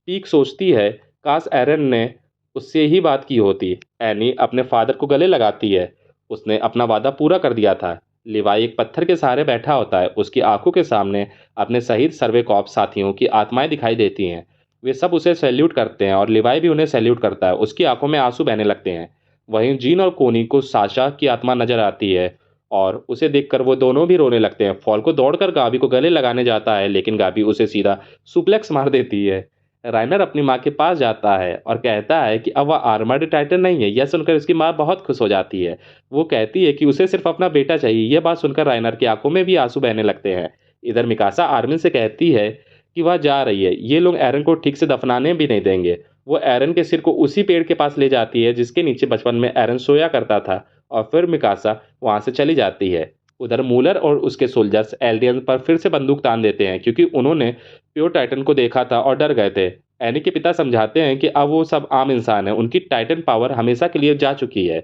पीक सोचती है, काश एरन ने उससे ही बात की होती। एनी अपने फादर को गले लगाती है। उसने अपना वादा पूरा कर दिया था। लिवाई एक पत्थर के सहारे बैठा होता है। उसकी आंखों के सामने अपने शहीद सर्वे कॉप साथियों की आत्माएं दिखाई देती हैं। वे सब उसे सैल्यूट करते हैं और लिवाई भी उन्हें सैल्यूट करता है। उसकी आंखों में आंसू बहने लगते हैं। वहीं जीन और कोनी को साशा की आत्मा नजर आती है और उसे देखकर वो दोनों भी रोने लगते हैं। फॉल्को दौड़कर गाबी को गले लगाने जाता है, लेकिन गाबी उसे सीधा सुप्लेक्स मार देती है। राइनर अपनी माँ के पास जाता है और कहता है कि अब वह आर्मर्ड टाइटन नहीं है। यह सुनकर उसकी माँ बहुत खुश हो जाती है। वो कहती है कि उसे सिर्फ अपना बेटा चाहिए। यह बात सुनकर राइनर की आंखों में भी आंसू बहने लगते हैं। इधर मिकासा आर्मिन से कहती है कि वह जा रही है। ये लोग एरन को ठीक से दफनाने भी नहीं देंगे। वो एरन के सिर को उसी पेड़ के पास ले जाती है जिसके नीचे बचपन में एरन सोया करता था, और फिर मिकासा वहां से चली जाती है। उधर मूलर और उसके सोल्जर्स एल्डियन पर फिर से बंदूक तान देते हैं क्योंकि उन्होंने प्योर टाइटन को देखा था और डर गए थे। एनी के पिता समझाते हैं कि अब वो सब आम इंसान है, उनकी टाइटन पावर हमेशा के लिए जा चुकी है।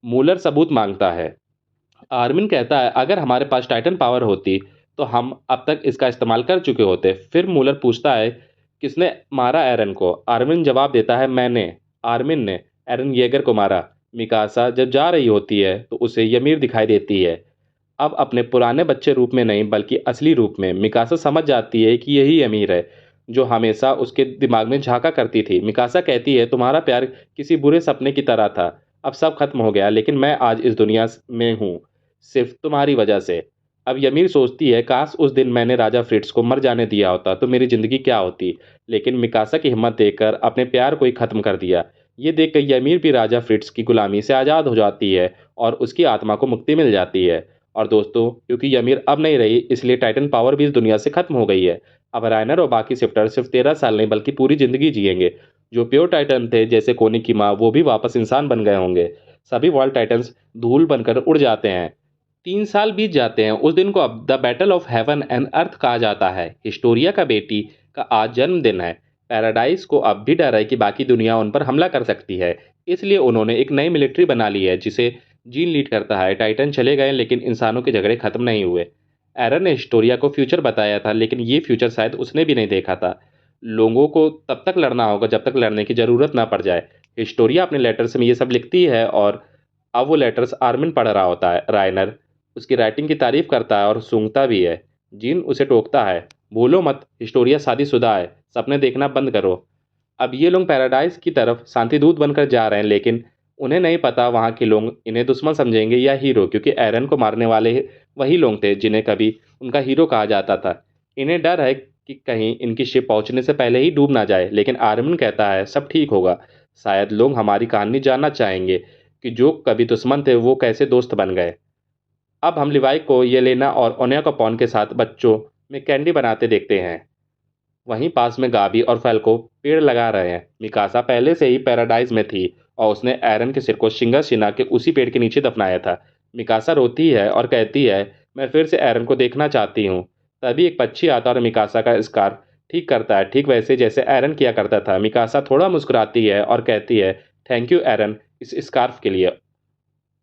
मूलर सबूत मांगता है। आर्मिन कहता है अगर हमारे पास टाइटन पावर होती तो हम अब तक इसका इस्तेमाल कर चुके होते। फिर मूलर पूछता है किसने मारा एरन को। आर्मिन जवाब देता है मैंने। आर्मिन ने एरन येगर को मारा। मिकासा जब जा रही होती है तो उसे ymir दिखाई देती है, अब अपने पुराने बच्चे रूप में नहीं बल्कि असली रूप में। मिकासा समझ जाती है कि यही ymir है जो हमेशा उसके दिमाग में झांका करती थी। मिकासा कहती है तुम्हारा प्यार किसी बुरे सपने की तरह था, अब सब खत्म हो गया, लेकिन मैं आज इस दुनिया में हूँ सिर्फ तुम्हारी वजह से। अब ymir सोचती है काश उस दिन मैंने राजा फ्रिट्स को मर जाने दिया होता तो मेरी जिंदगी क्या होती। लेकिन मिकासा की हिम्मत देखकर अपने प्यार को ही खत्म कर दिया। ये देखकर ymir भी राजा फ्रिट्स की गुलामी से आज़ाद हो जाती है और उसकी आत्मा को मुक्ति मिल जाती है। और दोस्तों, क्योंकि ymir अब नहीं रही इसलिए टाइटन पावर भी इस दुनिया से खत्म हो गई है। अब रायनर और बाकी शिफ्टर सिर्फ 13 साल नहीं बल्कि पूरी जिंदगी जिएंगे। जो प्योर टाइटन थे जैसे कोनी की माँ, वो भी वापस इंसान बन गए होंगे। सभी वॉल टाइटन्स धूल बनकर उड़ जाते हैं। 3 साल बीत जाते हैं। उस दिन को अब the battle of heaven and earth कहा जाता है। हिस्टोरिया का बेटी का आज जन्मदिन है। पैराडाइज को अब भी डर है कि बाकी दुनिया उन पर हमला कर सकती है, इसलिए उन्होंने एक नई मिलिट्री बना ली है जिसे जीन लीड करता है। टाइटन चले गए लेकिन इंसानों के झगड़े खत्म नहीं हुए। एरन ने हिस्टोरिया को फ्यूचर बताया था, लेकिन ये फ्यूचर शायद उसने भी नहीं देखा था। लोगों को तब तक लड़ना होगा जब तक लड़ने की जरूरत ना पड़ जाए। हिस्टोरिया अपने लेटर्स में ये सब लिखती है और अब वो लेटर्स आर्मिन पढ़ रहा होता है। रायनर उसकी राइटिंग की तारीफ करता है और सूंघता भी है। जीन उसे टोकता है, भूलो मत हिस्टोरिया शादीशुदा है, सपने देखना बंद करो। अब ये लोग पैराडाइज की तरफ शांतिदूत बनकर जा रहे हैं, लेकिन उन्हें नहीं पता वहाँ के लोग इन्हें दुश्मन समझेंगे या हीरो, क्योंकि एरन को मारने वाले वही लोग थे जिन्हें कभी उनका हीरो कहा जाता था। इन्हें डर है कि कहीं इनकी शिप पहुंचने से पहले ही डूब ना जाए, लेकिन आर्मिन कहता है सब ठीक होगा। शायद लोग हमारी कहानी जानना चाहेंगे कि जो कभी दुश्मन थे वो कैसे दोस्त बन गए। अब हम लिवाई को येलेना और ओन्याकोपॉन के साथ बच्चों में कैंडी बनाते देखते हैं। वहीं पास में गाबी और फैल्को पेड़ लगा रहे हैं। मिकासा पहले से ही पैराडाइज में थी और उसने एरन के सिर को शिंगा शिना के उसी पेड़ के नीचे दफनाया था। मिकासा रोती है और कहती है मैं फिर से एरन को देखना चाहती हूँ। तभी एक पक्षी आता और मिकासा का स्कार्फ ठीक करता है, ठीक वैसे जैसे एरन किया करता था। मिकासा थोड़ा मुस्कुराती है और कहती है थैंक यू एरन इस स्कार्फ के लिए।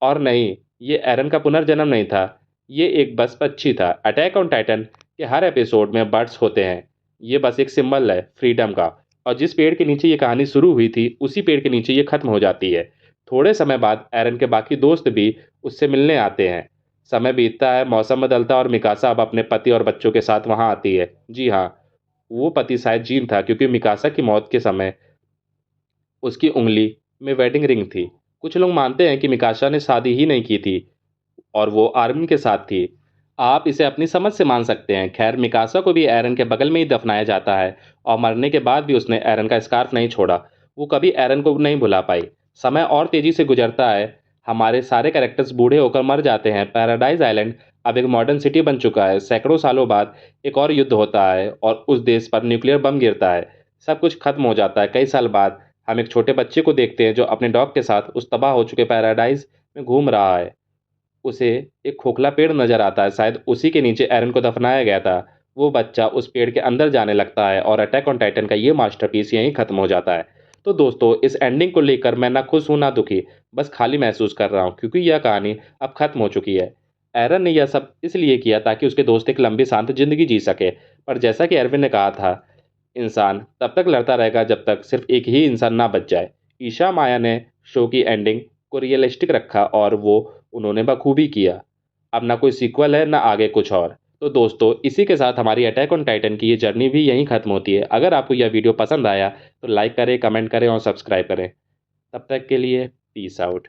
और नहीं, ये एरन का पुनर्जन्म नहीं था, ये एक बस पक्षी था। अटैक ऑन टाइटन के हर एपिसोड में बर्ड्स होते हैं। ये बस एक सिंबल है फ्रीडम का, और जिस पेड़ के नीचे ये कहानी शुरू हुई थी उसी पेड़ के नीचे ये खत्म हो जाती है। थोड़े समय बाद एरन के बाकी दोस्त भी उससे मिलने आते हैं। समय बीतता है, मौसम बदलता है और मिकासा अब अपने पति और बच्चों के साथ वहां आती है। जी हाँ, वो पति शायद जीन था, क्योंकि मिकासा की मौत के समय उसकी उंगली में वेडिंग रिंग थी। कुछ लोग मानते हैं कि मिकासा ने शादी ही नहीं की थी और वो आर्मिन के साथ थी। आप इसे अपनी समझ से मान सकते हैं। खैर, मिकासा को भी एरन के बगल में ही दफनाया जाता है और मरने के बाद भी उसने एरन का स्कार्फ नहीं छोड़ा। वो कभी एरन को नहीं भुला पाई। समय और तेजी से गुजरता है। हमारे सारे कैरेक्टर्स बूढ़े होकर मर जाते हैं। पैराडाइज आइलैंड अब एक मॉडर्न सिटी बन चुका है। सैकड़ों सालों बाद एक और युद्ध होता है और उस देश पर न्यूक्लियर बम गिरता है। सब कुछ खत्म हो जाता है। कई साल बाद हम एक छोटे बच्चे को देखते हैं जो अपने डॉग के साथ उस तबाह हो चुके पैराडाइज में घूम रहा है। उसे एक खोखला पेड़ नजर आता है, शायद उसी के नीचे एरन को दफनाया गया था। वो बच्चा उस पेड़ के अंदर जाने लगता है और अटैक ऑन टाइटन का ये मास्टरपीस यहीं खत्म हो जाता है। तो दोस्तों, इस एंडिंग को लेकर मैं ना खुश हूं ना दुखी, बस खाली महसूस कर रहा हूं, क्योंकि यह कहानी अब खत्म हो चुकी है। एरन ने यह सब इसलिए किया ताकि उसके दोस्त एक लंबी शांत जिंदगी जी सके। पर जैसा कि एरविन ने कहा था, इंसान तब तक लड़ता रहेगा जब तक सिर्फ एक ही इंसान ना बच जाए। ईशा माया ने शो की एंडिंग को रियलिस्टिक रखा और वो उन्होंने बखूबी किया। अब ना कोई सीक्वल है ना आगे कुछ और। तो दोस्तों, इसी के साथ हमारी अटैक ऑन टाइटन की ये जर्नी भी यहीं खत्म होती है। अगर आपको यह वीडियो पसंद आया तो लाइक करें, कमेंट करें और सब्सक्राइब करें। तब तक के लिए पीस आउट।